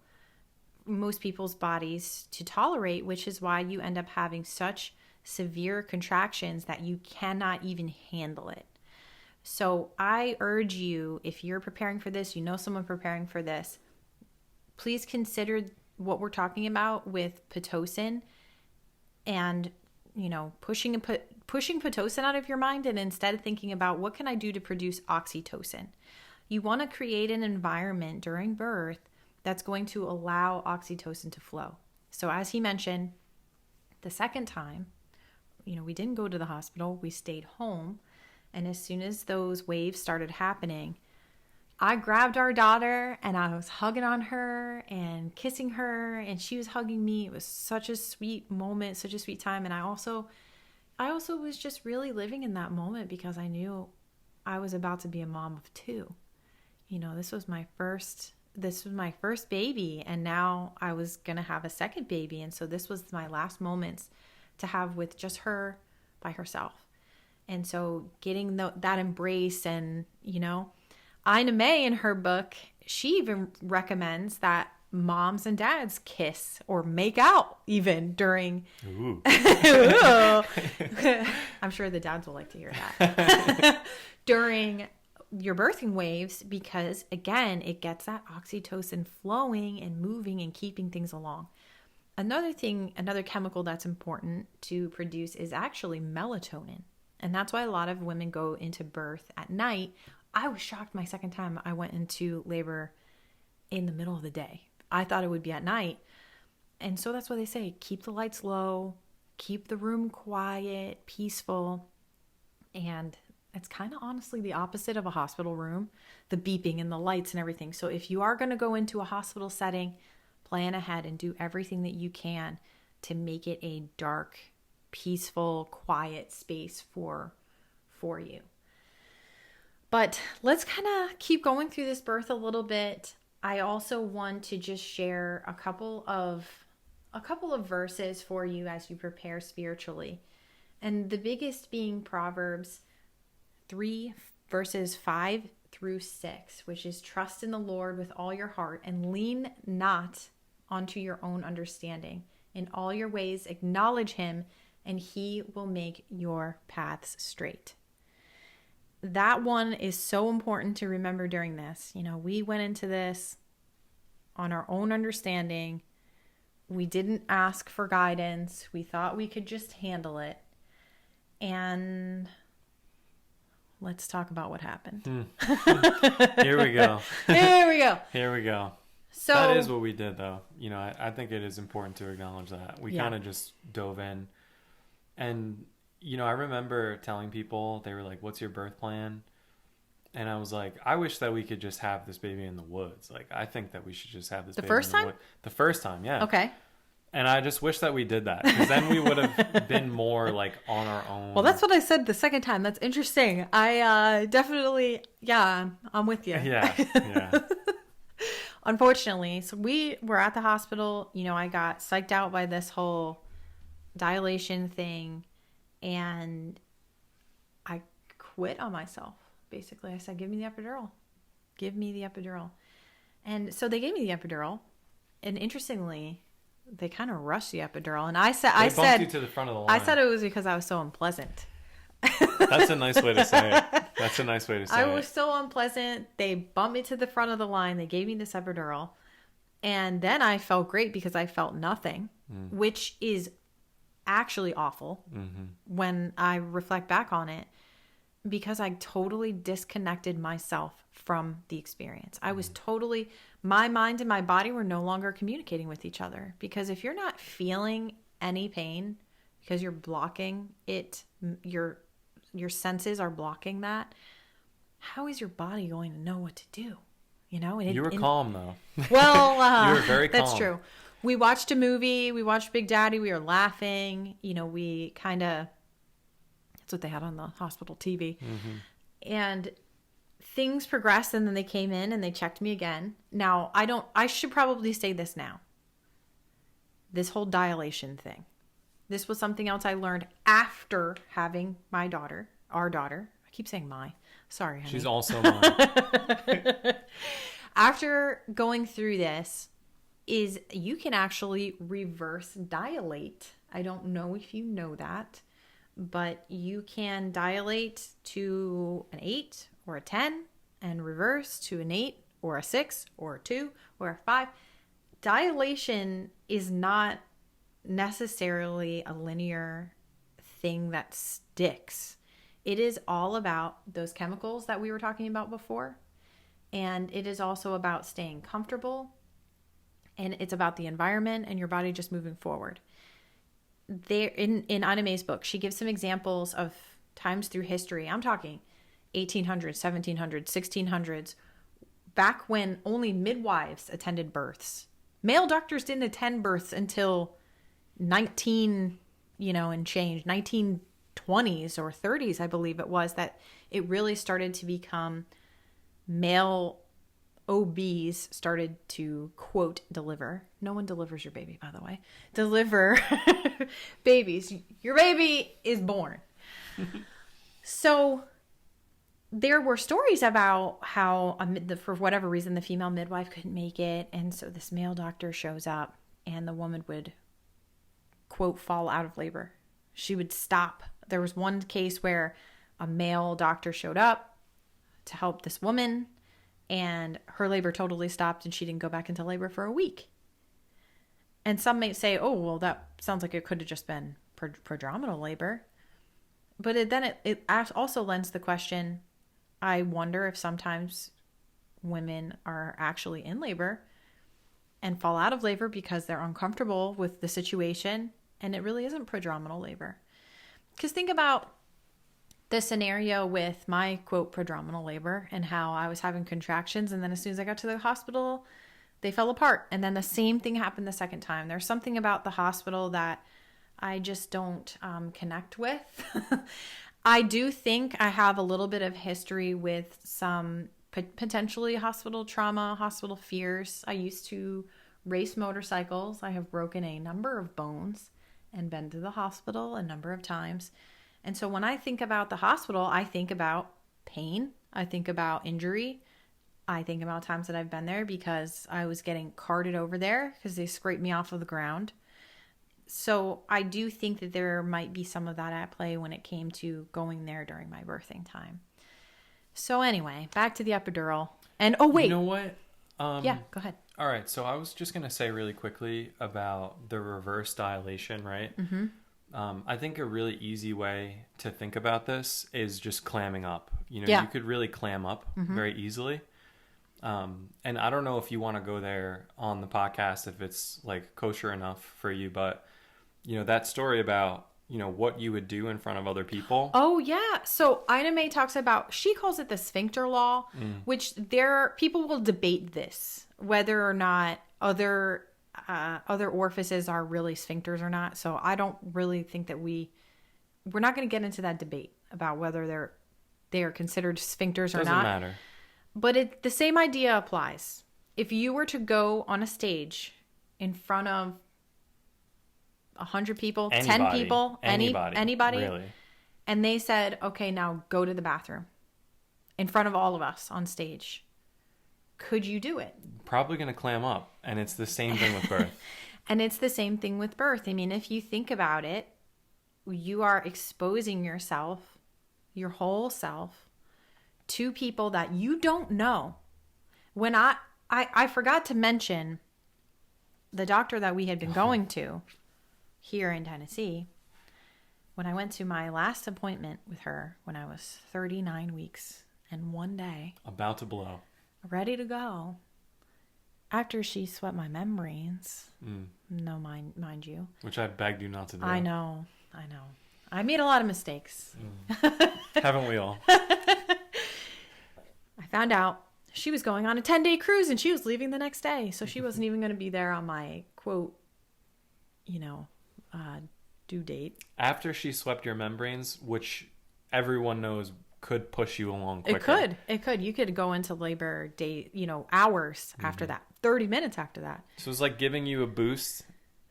bodies to tolerate, which is why you end up having such severe contractions that you cannot even handle it. So I urge you, if you're preparing for this, you know someone preparing for this, please consider what we're talking about with Pitocin and, you know, pushing Pitocin out of your mind, and instead thinking about what can I do to produce oxytocin. You want to create an environment during birth that's going to allow oxytocin to flow. So as he mentioned, the second time, we didn't go to the hospital, we stayed home. And as soon as those waves started happening, I grabbed our daughter and I was hugging on her and kissing her, and she was hugging me. It was such a sweet moment, such a sweet time. And I also was just really living in that moment because I knew I was about to be a mom of 2. This was my first baby, and now I was going to have a second baby. And so this was my last moments to have with just her by herself. And so getting that embrace, and, Ina May in her book, she even recommends that moms and dads kiss or make out even during. Ooh. Ooh. I'm sure the dads will like to hear that. During your birthing waves, because again, it gets that oxytocin flowing and moving and keeping things along. Another chemical that's important to produce is actually melatonin. And that's why a lot of women go into birth at night. I was shocked my second time I went into labor in the middle of the day. I thought it would be at night. And so that's why they say, keep the lights low, keep the room quiet, peaceful. And it's kind of honestly the opposite of a hospital room, the beeping and the lights and everything. So if you are going to go into a hospital setting, plan ahead and do everything that you can to make it a dark, peaceful, quiet space for you. But let's kind of keep going through this birth a little bit. I also want to just share a couple of verses for you as you prepare spiritually. And the biggest being Proverbs 3 verses 5 through 6, which is trust in the Lord with all your heart and lean not onto your own understanding. In all your ways acknowledge him, and he will make your paths straight. That one is so important to remember during this. We went into this on our own understanding. We didn't ask for guidance. We thought we could just handle it. And let's talk about what happened. Here we go. Here we go. So that is what we did, though. I think it is important to acknowledge that. We kind of just dove in. And, I remember telling people, they were like, what's your birth plan? And I was like, I wish that we could just have this baby in the woods. Like, I think that we should just have this baby in the woods. The first time, yeah. Okay. And I just wish that we did that, because then we would have been more like on our own. Well, that's what I said the second time. That's interesting. I definitely, I'm with you. Yeah. Unfortunately, so we were at the hospital. I got psyched out by this whole dilation thing, and I quit on myself. Basically, I said, give me the epidural. And so they gave me the epidural, and interestingly, they kind of rushed the epidural. And I said you to the front of the line. I said it was because I was so unpleasant. That's a nice way to say it. I was so unpleasant. They bumped me to the front of the line. They gave me this epidural. And then I felt great because I felt nothing, which is actually awful when I reflect back on it, because I totally disconnected myself from the experience. I was totally, my mind and my body were no longer communicating with each other, because if you're not feeling any pain because you're blocking it, your senses are blocking that, how is your body going to know what to do? And you were calm though. Well, you were very calm. That's true. We watched a movie. We watched Big Daddy. We were laughing. We kind of, that's what they had on the hospital TV. And things progressed, and then they came in and they checked me again. Now, I should probably say this now. This whole dilation thing. This was something else I learned after having our daughter. I keep saying my. Sorry, honey. She's also mine. After going through this, is you can actually reverse dilate. I don't know if you know that, but you can dilate to an 8 or a 10 and reverse to an 8 or a 6 or a 2 or a 5. Dilation is not necessarily a linear thing that sticks. It is all about those chemicals that we were talking about before. And it is also about staying comfortable and it's about the environment and your body just moving forward. There, in Ina May's book, she gives some examples of times through history. I'm talking 1800s, 1700s, 1600s, back when only midwives attended births. Male doctors didn't attend births until 19, and change, 1920s or 30s, I believe it was, that it really started to become male OBs started to, quote, deliver. No one delivers your baby, by the way. Deliver babies. Your baby is born. So there were stories about how, for whatever reason, the female midwife couldn't make it. And so this male doctor shows up and the woman would, quote, fall out of labor. She would stop. There was one case where a male doctor showed up to help this woman, and her labor totally stopped and she didn't go back into labor for a week. And some may say, oh, well, that sounds like it could have just been prodrominal labor. But it also lends the question, I wonder if sometimes women are actually in labor and fall out of labor because they're uncomfortable with the situation, and it really isn't prodrominal labor. Because think about the scenario with my, quote, prodrominal labor and how I was having contractions, and then as soon as I got to the hospital, they fell apart. And then the same thing happened the second time. There's something about the hospital that I just don't connect with. I do think I have a little bit of history with some potentially hospital trauma, hospital fears. I used to race motorcycles. I have broken a number of bones and been to the hospital a number of times. And so when I think about the hospital, I think about pain. I think about injury. I think about times that I've been there because I was getting carted over there because they scraped me off of the ground. So I do think that there might be some of that at play when it came to going there during my birthing time. So anyway, back to the epidural. And oh, wait. You know what? Yeah, go ahead. All right. So I was just going to say really quickly about the reverse dilation, right? Mm-hmm. I think a really easy way to think about this is just clamming up. You could really clam up very easily. And I don't know if you want to go there on the podcast, if it's like kosher enough for you, but that story about, what you would do in front of other people. Oh yeah. So Ina May talks about, she calls it the Sphincter Law, which people will debate this, whether or not other orifices are really sphincters or not. So I don't really think that we're not going to get into that debate about whether they are considered sphincters or not. Doesn't matter. But the same idea applies. If you were to go on a stage in front of 100 people, 10 people, anybody, really, and they said, okay, now go to the bathroom in front of all of us on stage, could you do it? Probably going to clam up. And it's the same thing with birth. And it's the same thing with birth. I mean, if you think about it, you are exposing yourself, your whole self, to people that you don't know. When I forgot to mention the doctor that we had been going to here in Tennessee, when I went to my last appointment with her when I was 39 weeks and 1 day. About to blow. Ready to go. After she swept my membranes. No, mind you. Which I begged you not to do. I know. I made a lot of mistakes. Haven't we all? I found out she was going on a 10-day cruise and she was leaving the next day. So she wasn't even going to be there on my, quote, due date. After she swept your membranes, which everyone knows could push you along quicker. It could. You could go into labor hours after that, 30 minutes after that. So it's like giving you a boost.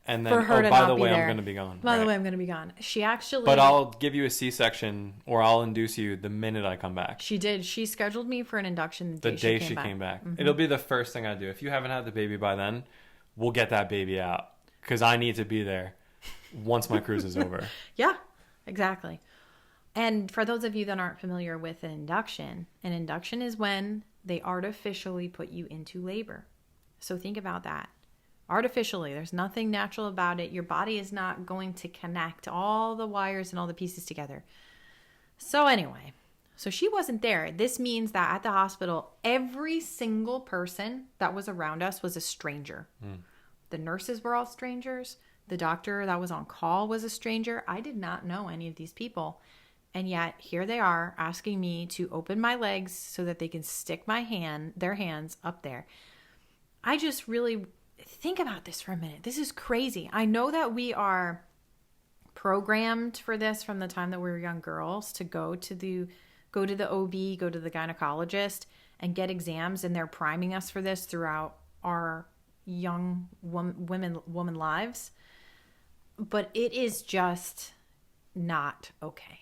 And then, for her to by not the be way, there. I'm going to be gone. By the way, I'm going to be gone. She actually... But I'll give you a C-section or I'll induce you the minute I come back. She did. She scheduled me for an induction the day she came back. Mm-hmm. It'll be the first thing I do. If you haven't had the baby by then, we'll get that baby out. Because I need to be there once my cruise is over. Yeah, exactly. And for those of you that aren't familiar with an induction is when they artificially put you into labor. So think about that. Artificially, there's nothing natural about it. Your body is not going to connect all the wires and all the pieces together. So anyway, so she wasn't there. This means that at the hospital, every single person that was around us was a stranger. The nurses were all strangers. The doctor that was on call was a stranger. I did not know any of these people. And yet here they are asking me to open my legs so that they can stick their hands up there. I just really think about this for a minute. This is crazy. I know that we are programmed for this from the time that we were young girls to go to the OB, go to the gynecologist and get exams, and they're priming us for this throughout our young woman lives. But it is just not okay.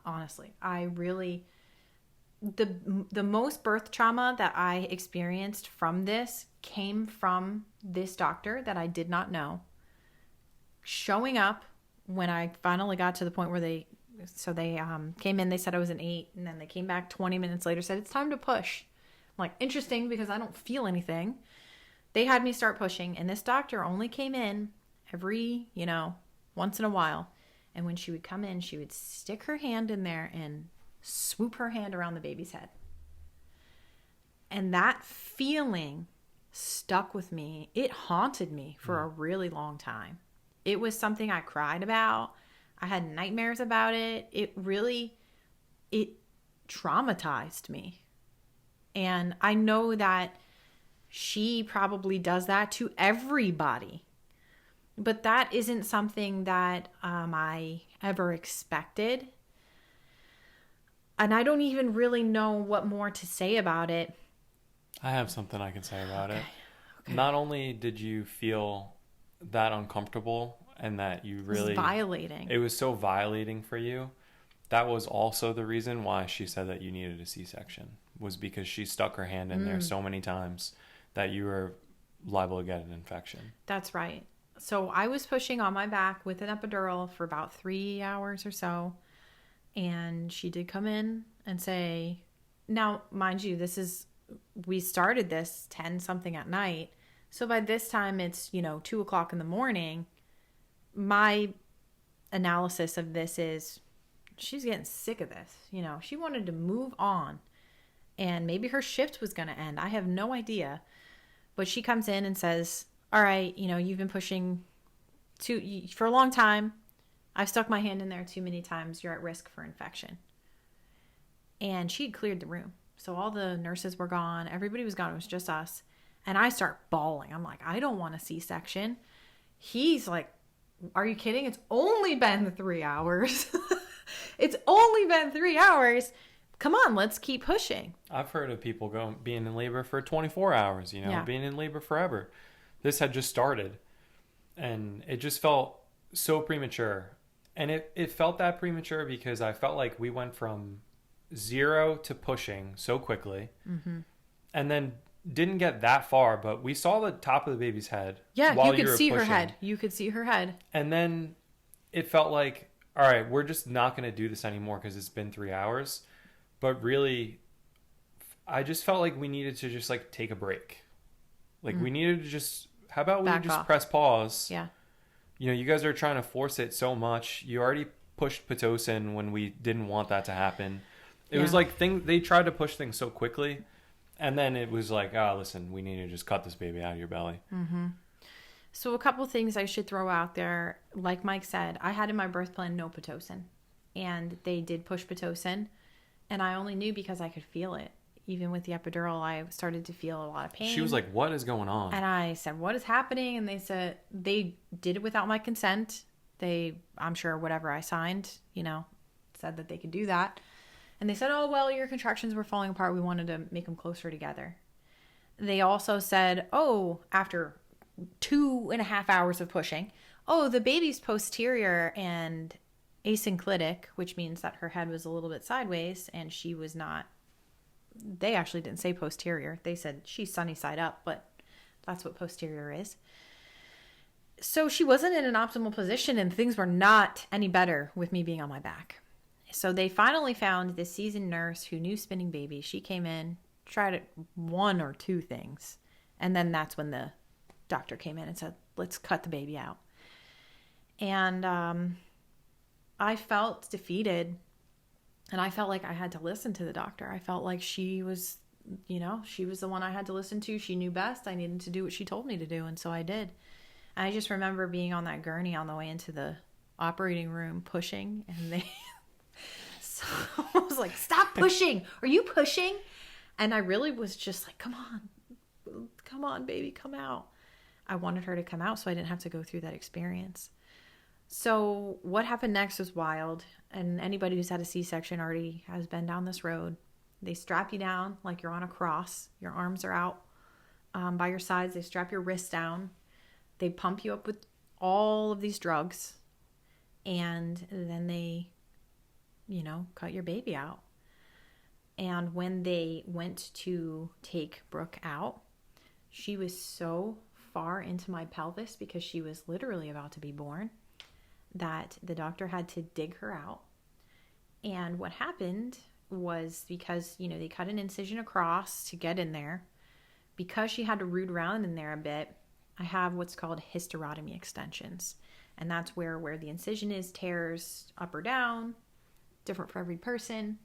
Honestly, the most birth trauma that I experienced from this came from this doctor that I did not know showing up when I finally got to the point where they came in. They said I was an 8, and then they came back 20 minutes later, said it's time to push. I'm like, interesting, because I don't feel anything. They had me start pushing, and this doctor only came in every, once in a while. And when she would come in, she would stick her hand in there and swoop her hand around the baby's head. And that feeling stuck with me. It haunted me for a really long time. It was something I cried about. I had nightmares about it. It traumatized me. And I know that she probably does that to everybody. But that isn't something that I ever expected. And I don't even really know what more to say about it. I have something I can say about it. Okay. Not only did you feel that uncomfortable and that you really... It was violating. It was so violating for you. That was also the reason why she said that you needed a C-section. Was because she stuck her hand in there so many times that you were liable to get an infection. That's right. So I was pushing on my back with an epidural for about 3 hours or so. And she did come in and say, now, mind you, we started this 10 something at night. So by this time it's, 2 o'clock in the morning. My analysis of this is she's getting sick of this. She wanted to move on, and maybe her shift was going to end. I have no idea. But she comes in and says, all right, you've been pushing for a long time. I've stuck my hand in there too many times. You're at risk for infection. And she had cleared the room. So all the nurses were gone. Everybody was gone. It was just us. And I start bawling. I'm like, I don't want a C-section. He's like, are you kidding? It's only been 3 hours. It's only been 3 hours. Come on, let's keep pushing. I've heard of people being in labor for 24 hours, being in labor forever. This had just started, and it just felt so premature. And it felt that premature because I felt like we went from 0 to pushing so quickly, and then didn't get that far, but we saw the top of the baby's head. Yeah, while you could see pushing. her head. You could see her head. And then it felt like, all right, we're just not going to do this anymore because it's been 3 hours. But really, I just felt like we needed to just take a break. We needed to just, how about we just press pause? Yeah. You guys are trying to force it so much. You already pushed Pitocin when we didn't want that to happen. It was like they tried to push things so quickly. And then it was like, listen, we need to just cut this baby out of your belly. Mm-hmm. So a couple things I should throw out there. Like Mike said, I had in my birth plan no Pitocin. And they did push Pitocin. And I only knew because I could feel it. Even with the epidural, I started to feel a lot of pain. She was like, what is going on? And I said, what is happening? And they said, they did it without my consent. I'm sure whatever I signed, said that they could do that. And they said, oh, well, your contractions were falling apart. We wanted to make them closer together. They also said, after 2.5 hours of pushing, the baby's posterior and asynclitic, which means that her head was a little bit sideways and she was not. They actually didn't say posterior. They said she's sunny side up, but that's what posterior is. So she wasn't in an optimal position, and things were not any better with me being on my back. So they finally found this seasoned nurse who knew spinning babies. She came in, tried 1 or 2 things, and then that's when the doctor came in and said, let's cut the baby out. And I felt defeated, and I felt like I had to listen to the doctor. I felt like she was she was the one I had to listen to. She knew best. I needed to do what she told me to do. And so I did. And I just remember being on that gurney on the way into the operating room pushing. And so I was like, stop pushing. Are you pushing? And I really was just like, come on, baby, come out. I wanted her to come out so I didn't have to go through that experience. So what happened next was wild. And anybody who's had a C-section already has been down this road. They strap you down like you're on a cross. Your arms are out by your sides. They strap your wrists down. They pump you up with all of these drugs. And then they, cut your baby out. And when they went to take Brooke out, she was so far into my pelvis because she was literally about to be born that the doctor had to dig her out. And what happened was because, they cut an incision across to get in there. Because she had to root around in there a bit, I have what's called hysterotomy extensions. And that's where the incision is tears up or down, different for every person.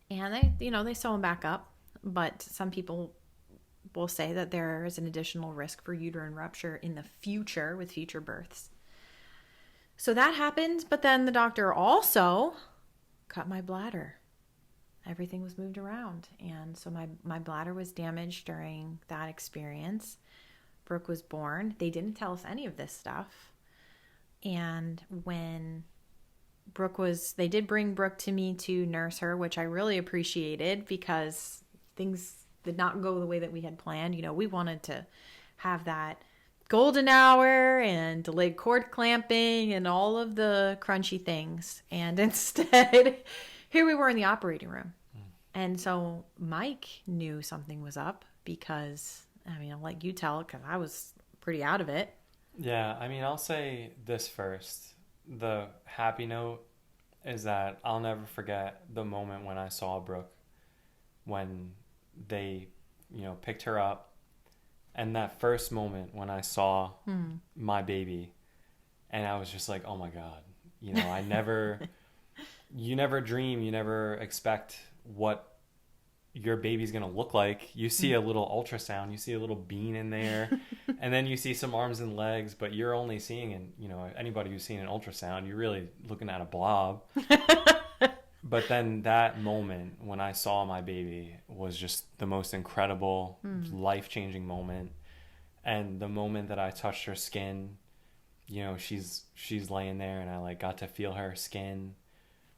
And they sew them back up. But some people will say that there is an additional risk for uterine rupture in the future with future births. So that happened, but then the doctor also cut my bladder. Everything was moved around. And so my bladder was damaged during that experience. Brooke was born. They didn't tell us any of this stuff. And when they did bring Brooke to me to nurse her, which I really appreciated because things did not go the way that we had planned. We wanted to have that golden hour and delayed cord clamping and all of the crunchy things. And instead, here we were in the operating room. And so Mike knew something was up because, I'll let you tell it because I was pretty out of it. Yeah, I'll say this first. The happy note is that I'll never forget the moment when I saw Brooke, when they, picked her up. And that first moment when I saw my baby, and I was just like, oh my God, I never, you never dream, you never expect what your baby's going to look like. You see a little ultrasound, you see a little bean in there, and then you see some arms and legs, but you're only seeing, anybody who's seen an ultrasound, you're really looking at a blob. But then that moment when I saw my baby was just the most incredible, life-changing moment. And the moment that I touched her skin, she's laying there and I got to feel her skin.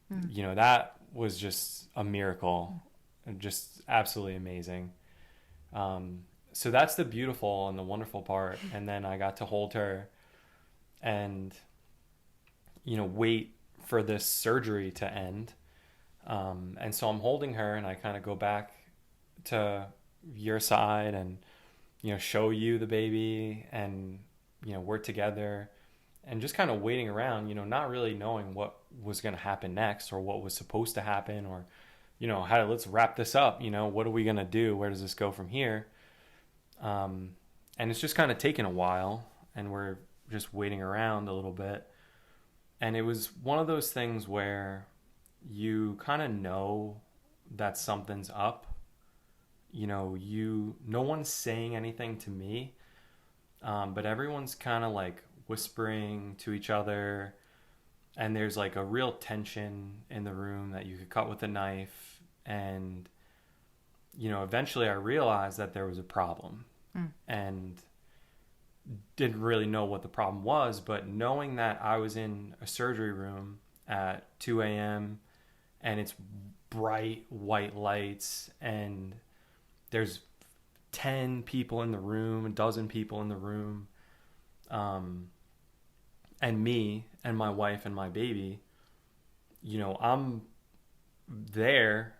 That was just a miracle, just absolutely amazing. So that's the beautiful and the wonderful part. And then I got to hold her and, wait for this surgery to end. And so I'm holding her and I kind of go back to your side and, show you the baby and, we're together and just kind of waiting around, not really knowing what was going to happen next or what was supposed to happen or, let's wrap this up. What are we going to do? Where does this go from here? And it's just kind of taken a while and we're just waiting around a little bit. And it was one of those things where you kind of know that something's up. No one's saying anything to me, but everyone's kind of whispering to each other, and there's a real tension in the room that you could cut with a knife. And eventually I realized that there was a problem and didn't really know what the problem was, but knowing that I was in a surgery room at 2 a.m. and it's bright white lights and there's 10 people in the room, a dozen people in the room, and me and my wife and my baby, I'm there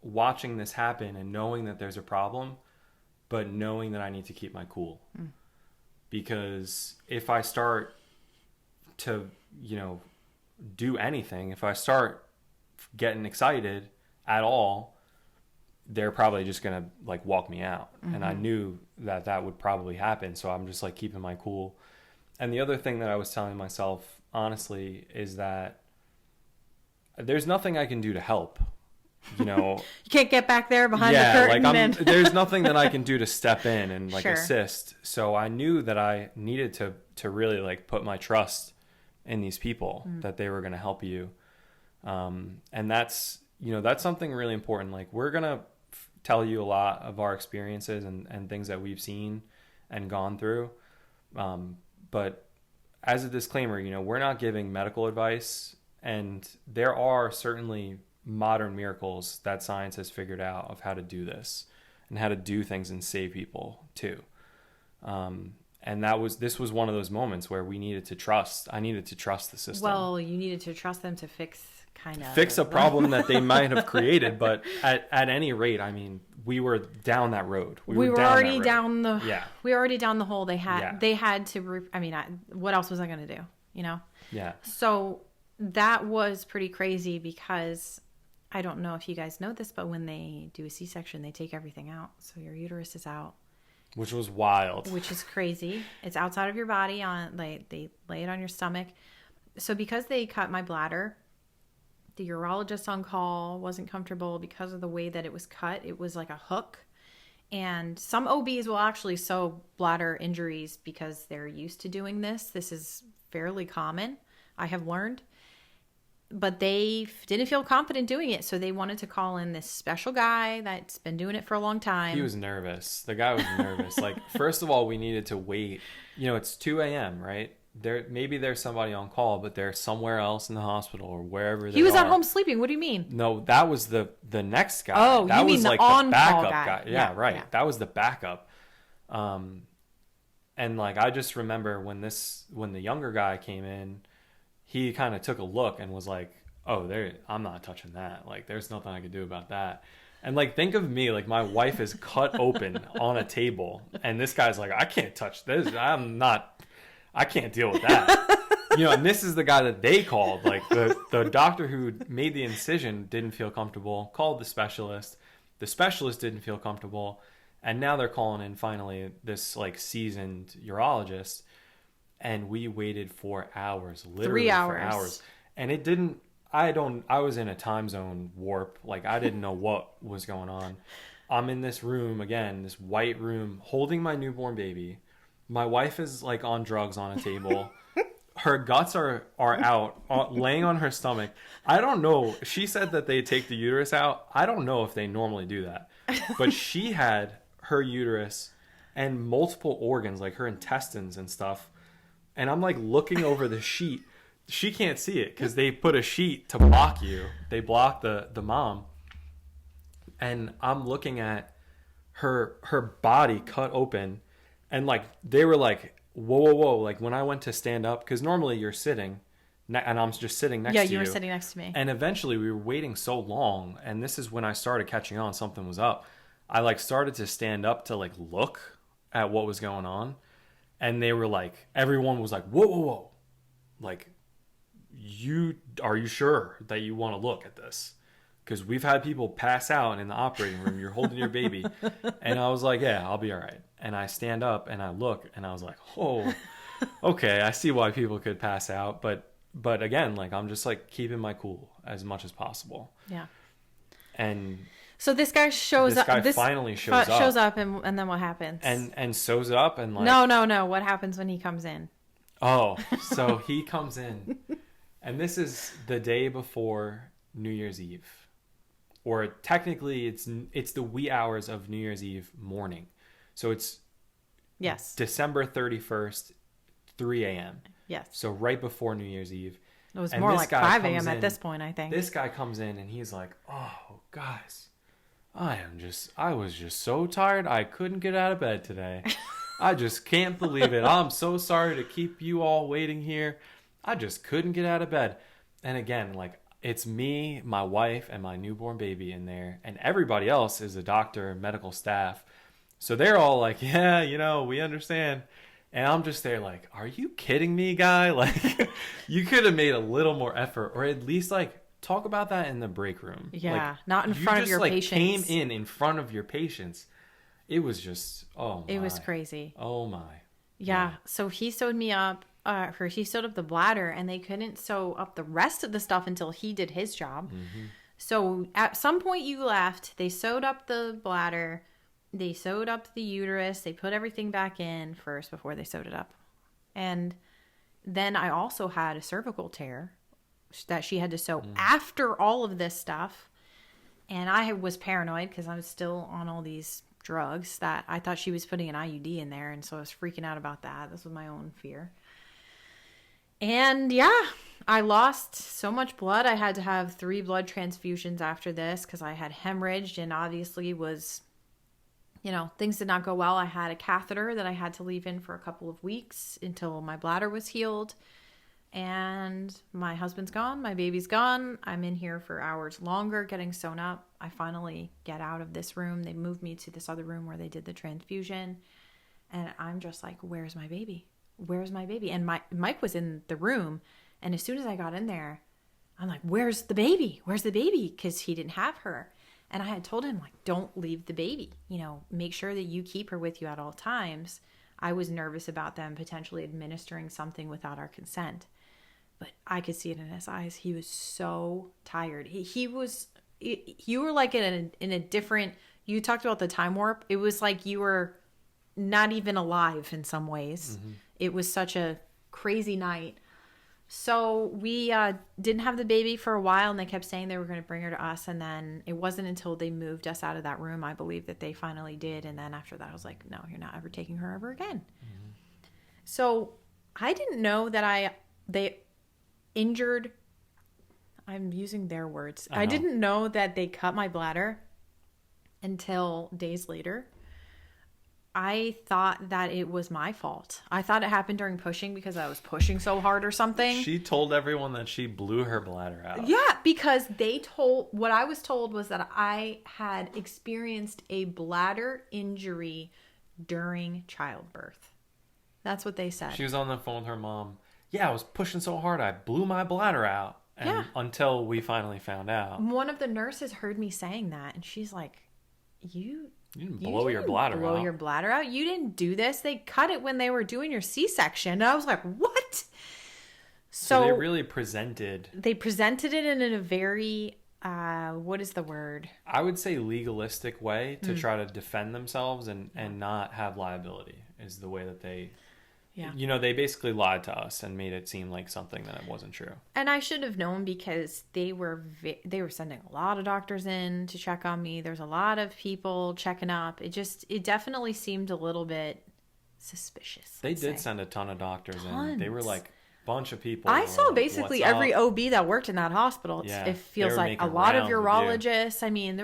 watching this happen and knowing that there's a problem, but knowing that I need to keep my cool. Because if I start to, do anything, if I start getting excited at all, they're probably just going to walk me out. And I knew that would probably happen. So I'm just keeping my cool. And the other thing that I was telling myself, honestly, is that there's nothing I can do to help. you know, you can't get back there behind the yeah, curtain. like there's nothing that I can do to step in and like Sure. assist. So I knew that I needed to really like put my trust in these people that they were going to help you. And that's, you know, that's something really important. Like we're going to tell you a lot of our experiences and things that we've seen and gone through. But as a disclaimer, you know, we're not giving medical advice, and there are certainly modern miracles that science has figured out of how to do this and how to do things and save people too. And this was one of those moments where we needed to trust. I needed to trust the system. Well, you needed to trust them to fix a problem that they might have created. But at any rate, I mean, we were down that road. We were already down the hole. They had to, what else was I going to do? You know? Yeah. So that was pretty crazy because I don't know if you guys know this, but when they do a C-section, they take everything out. So your uterus is out. Which was wild. Which is crazy. It's outside of your body. They lay it on your stomach. So because they cut my bladder, the urologist on call wasn't comfortable because of the way that it was cut. It was like a hook. And some OBs will actually sew bladder injuries because they're used to doing this. This is fairly common, I have learned. But they didn't feel confident doing it, so they wanted to call in this special guy that's been doing it for a long time. He was nervous. The guy was nervous. Like, first of all, we needed to wait. You know, it's 2 a.m., right? Maybe there's somebody on call, but they're somewhere else in the hospital or wherever they are. He was at home sleeping. What do you mean? No, that was the next guy. Oh, that you mean was the like on-call the backup guy. Yeah, right. Yeah. That was the backup. And like I just remember when the younger guy came in, he kind of took a look and was like, "Oh, I'm not touching that. Like, there's nothing I can do about that." And like, think of me, like my wife is cut open on a table, and this guy's like, "I can't touch this. I can't deal with that." You know, and this is the guy that they called. Like the doctor who made the incision didn't feel comfortable, called the specialist. The specialist didn't feel comfortable. And now they're calling in finally this like seasoned urologist. And we waited for hours, literally 3 hours. for hours. And it didn't, I was in a time zone warp. Like I didn't know what was going on. I'm in this room again, this white room, holding my newborn baby. My wife is like on drugs on a table. Her guts are out, laying on her stomach. I don't know. She said that they take the uterus out. I don't know if they normally do that. But she had her uterus and multiple organs, like her intestines and stuff. And I'm like looking over the sheet. She can't see it because they put a sheet to block you. They block the mom. And I'm looking at her body cut open. And like they were like, whoa. Like when I went to stand up, because normally you're sitting and I'm just sitting next to you. Yeah, you were sitting next to me. And eventually we were waiting so long. And this is when I started catching on something was up. I like started to stand up to like look at what was going on. And they were like, everyone was like, whoa. Like, are you sure that you want to look at this? Because we've had people pass out in the operating room. You're holding your baby. And I was like, yeah, I'll be all right. And I stand up and I look and I was like, oh, okay. I see why people could pass out. But again, like I'm just like keeping my cool as much as possible. Yeah. And so this guy finally shows up. And then what happens? And sews it up and like. No. What happens when he comes in? Oh, so he comes in and this is the day before New Year's Eve. Or technically, it's the wee hours of New Year's Eve morning. So it's December 31st, 3 a.m. Yes. So right before New Year's Eve. It was more like 5 a.m. at this point, I think. This guy comes in and he's like, "Oh, guys, I was just so tired. I couldn't get out of bed today. I just can't believe it. I'm so sorry to keep you all waiting here. I just couldn't get out of bed." And again, like, it's me, my wife, and my newborn baby in there. And everybody else is a doctor and medical staff. So they're all like, yeah, you know, we understand. And I'm just there like, are you kidding me, guy? Like, you could have made a little more effort. Or at least, like, talk about that in the break room. Yeah, like, not in front of your patients. You came in front of your patients. It was just, oh my. It was crazy. Oh my. Yeah. So he sewed me up. He sewed up the bladder, and they couldn't sew up the rest of the stuff until he did his job. Mm-hmm. So at some point you left, they sewed up the bladder, they sewed up the uterus, they put everything back in first before they sewed it up. And then I also had a cervical tear that she had to sew after all of this stuff. And I was paranoid because I was still on all these drugs that I thought she was putting an IUD in there. And so I was freaking out about that. This was my own fear. And yeah, I lost so much blood. I had to have 3 blood transfusions after this because I had hemorrhaged and obviously was, things did not go well. I had a catheter that I had to leave in for a couple of weeks until my bladder was healed. And my husband's gone. My baby's gone. I'm in here for hours longer getting sewn up. I finally get out of this room. They moved me to this other room where they did the transfusion. And I'm just like, where's my baby? Where's my baby? And Mike was in the room. And as soon as I got in there, I'm like, where's the baby? Where's the baby? Because he didn't have her. And I had told him, like, don't leave the baby. Make sure that you keep her with you at all times. I was nervous about them potentially administering something without our consent. But I could see it in his eyes. He was so tired. You were like in a different, you talked about the time warp. It was like you were not even alive in some ways. Mm-hmm. It was such a crazy night. So we didn't have the baby for a while, and they kept saying they were going to bring her to us. And then it wasn't until they moved us out of that room, I believe, that they finally did. And then after that, I was like, no, you're not ever taking her ever again. Mm-hmm. So I didn't know that they injured, I'm using their words. I didn't know that they cut my bladder until days later. I thought that it was my fault. I thought it happened during pushing because I was pushing so hard or something. She told everyone that she blew her bladder out. Yeah, because what I was told was that I had experienced a bladder injury during childbirth. That's what they said. She was on the phone with her mom. Yeah, I was pushing so hard, I blew my bladder out. And until we finally found out. One of the nurses heard me saying that, and she's like, You didn't blow your bladder out. Blow your bladder out? You didn't do this. They cut it when they were doing your C-section. And I was like, what? So they really presented. They presented it in a very, what is the word? I would say legalistic way to try to defend themselves and not have liability is the way that they... Yeah. They basically lied to us and made it seem like something that it wasn't true. And I should have known because they were sending a lot of doctors in to check on me. There's a lot of people checking up. It definitely seemed a little bit suspicious. They did send a ton of doctors in. They were like a bunch of people. I saw basically every OB that worked in that hospital. It feels like a lot of urologists. I mean,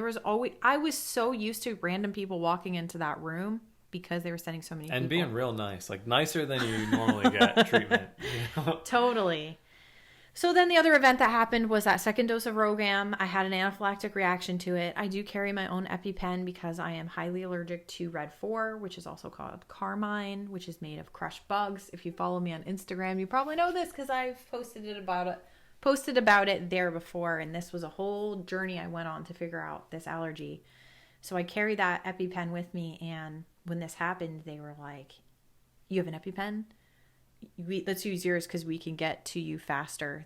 I was so used to random people walking into that room. Because they were sending so many people. And being real nice. Like, nicer than you normally get treatment. Totally. So then the other event that happened was that second dose of Rogam. I had an anaphylactic reaction to it. I do carry my own EpiPen because I am highly allergic to Red 4, which is also called Carmine, which is made of crushed bugs. If you follow me on Instagram, you probably know this because I've posted about it there before. And this was a whole journey I went on to figure out this allergy. So I carry that EpiPen with me, and when this happened, they were like, you have an EpiPen? Let's use yours because we can get to you faster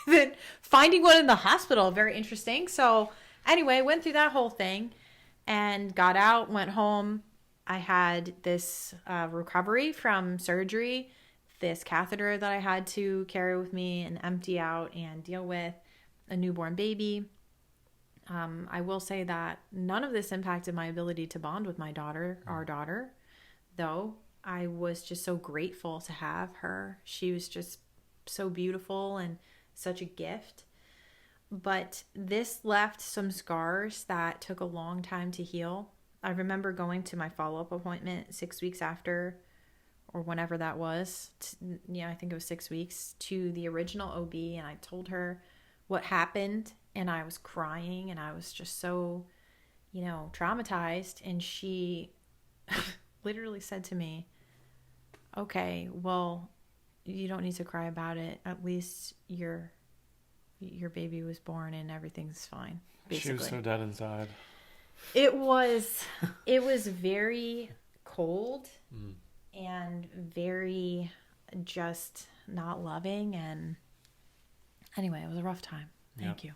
than finding one in the hospital. Very interesting. So anyway, went through that whole thing and got out, went home. I had this recovery from surgery, this catheter that I had to carry with me and empty out and deal with, a newborn baby. I will say that none of this impacted my ability to bond with my daughter, our daughter, though I was just so grateful to have her. She was just so beautiful and such a gift. But this left some scars that took a long time to heal. I remember going to my follow-up appointment 6 weeks after, or whenever that was. I think it was 6 weeks, to the original OB, and I told her what happened. And I was crying and I was just so, traumatized. And she literally said to me, okay, well, you don't need to cry about it. At least your baby was born and everything's fine. Basically. She was so dead inside. It was very cold and very just not loving. And anyway, it was a rough time. Thank you.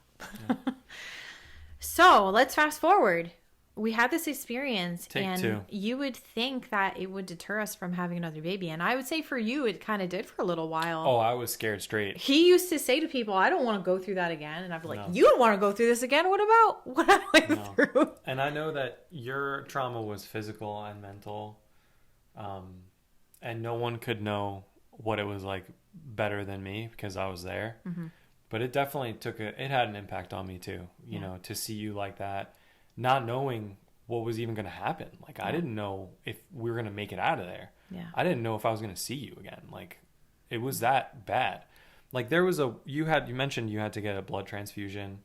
So let's fast forward. We had this experience, Take and two. you would think that it would deter us from having another baby. And I would say for you, it kind of did for a little while. Oh, I was scared straight. He used to say to people, I don't want to go through that again. And I'd be like, No. you don't want to go through this again? What about what I went No. through? And I know that your trauma was physical and mental. And no one could know what it was like better than me because I was there. Mm-hmm. But it definitely it had an impact on me too, you know, to see you like that, not knowing what was even going to happen. Like, I didn't know if we were going to make it out of there. Yeah. I didn't know if I was going to see you again. Like, it was that bad. Like, there was you mentioned you had to get a blood transfusion.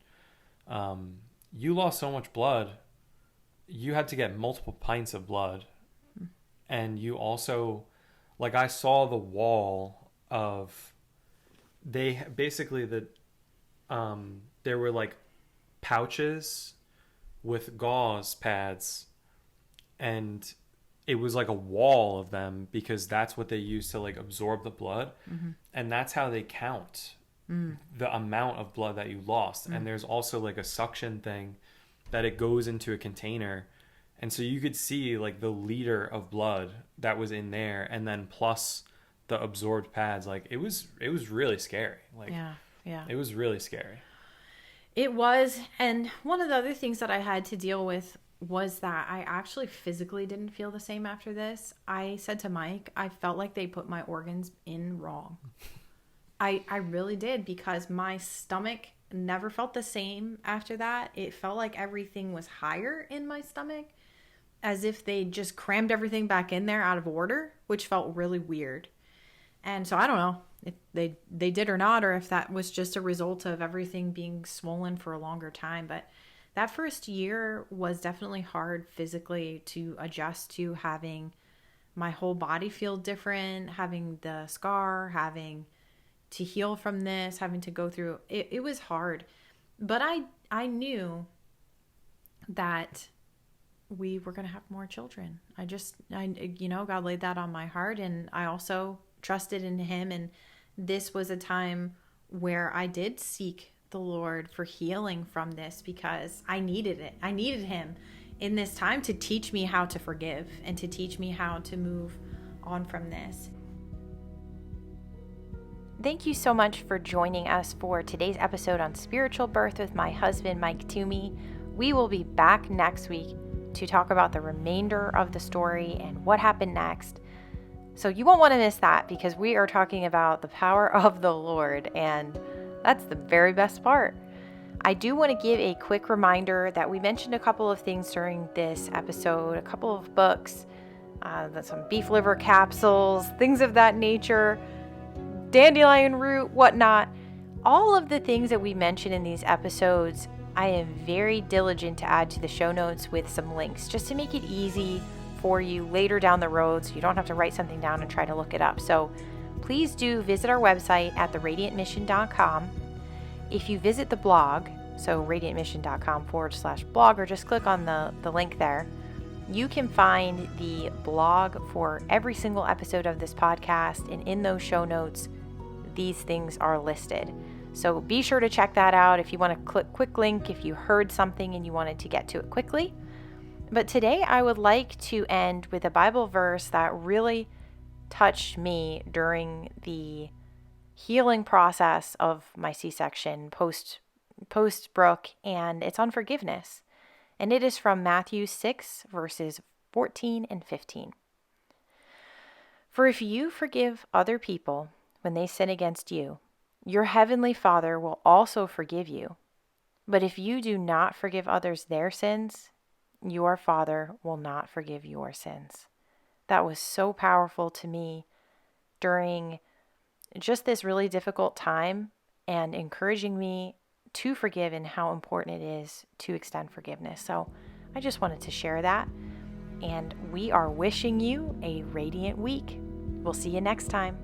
You lost so much blood. You had to get multiple pints of blood. And you also, like, I saw the wall of, they basically, there were like pouches with gauze pads, and it was like a wall of them because that's what they use to like absorb the blood. Mm-hmm. And that's how they count the amount of blood that you lost. And there's also like a suction thing that it goes into a container. And so you could see like the liter of blood that was in there, and then plus the absorbed pads. Like, it was really scary. Like, yeah. It was really scary. It was. And one of the other things that I had to deal with was that I actually physically didn't feel the same after this. I said to Mike, I felt like they put my organs in wrong. I really did, because my stomach never felt the same after that. It felt like everything was higher in my stomach, as if they just crammed everything back in there out of order, which felt really weird. And so I don't know if they did or not, or if that was just a result of everything being swollen for a longer time. But that first year was definitely hard physically to adjust to, having my whole body feel different, having the scar, having to heal from this, having to go through it. It was hard. But I knew that we were going to have more children. I God laid that on my heart, and I also trusted in him. And this was a time where I did seek the Lord for healing from this, because I needed it. I needed him in this time to teach me how to forgive and to teach me how to move on from this. Thank you so much for joining us for today's episode on spiritual birth with my husband, Mike Twomey. We will be back next week to talk about the remainder of the story and what happened next. So you won't want to miss that, because we are talking about the power of the Lord, and that's the very best part. I do want to give a quick reminder that we mentioned a couple of things during this episode, a couple of books, some beef liver capsules, things of that nature, Dandelion Root, whatnot. All of the things that we mentioned in these episodes, I am very diligent to add to the show notes with some links, just to make it easy for you later down the road, so you don't have to write something down and try to look it up. So please do visit our website at theradiantmission.com. If you visit the blog, so radiantmission.com/blog, or just click on the link there, you can find the blog for every single episode of this podcast, and in those show notes, these things are listed. So be sure to check that out if you want to click quick link, if you heard something and you wanted to get to it quickly. But today I would like to end with a Bible verse that really touched me during the healing process of my C-section post Brooke, and it's on forgiveness. And it is from Matthew 6, verses 14 and 15. For if you forgive other people when they sin against you, your heavenly Father will also forgive you. But if you do not forgive others their sins, your Father will not forgive your sins. That was so powerful to me during just this really difficult time, and encouraging me to forgive and how important it is to extend forgiveness. So I just wanted to share that. And we are wishing you a radiant week. We'll see you next time.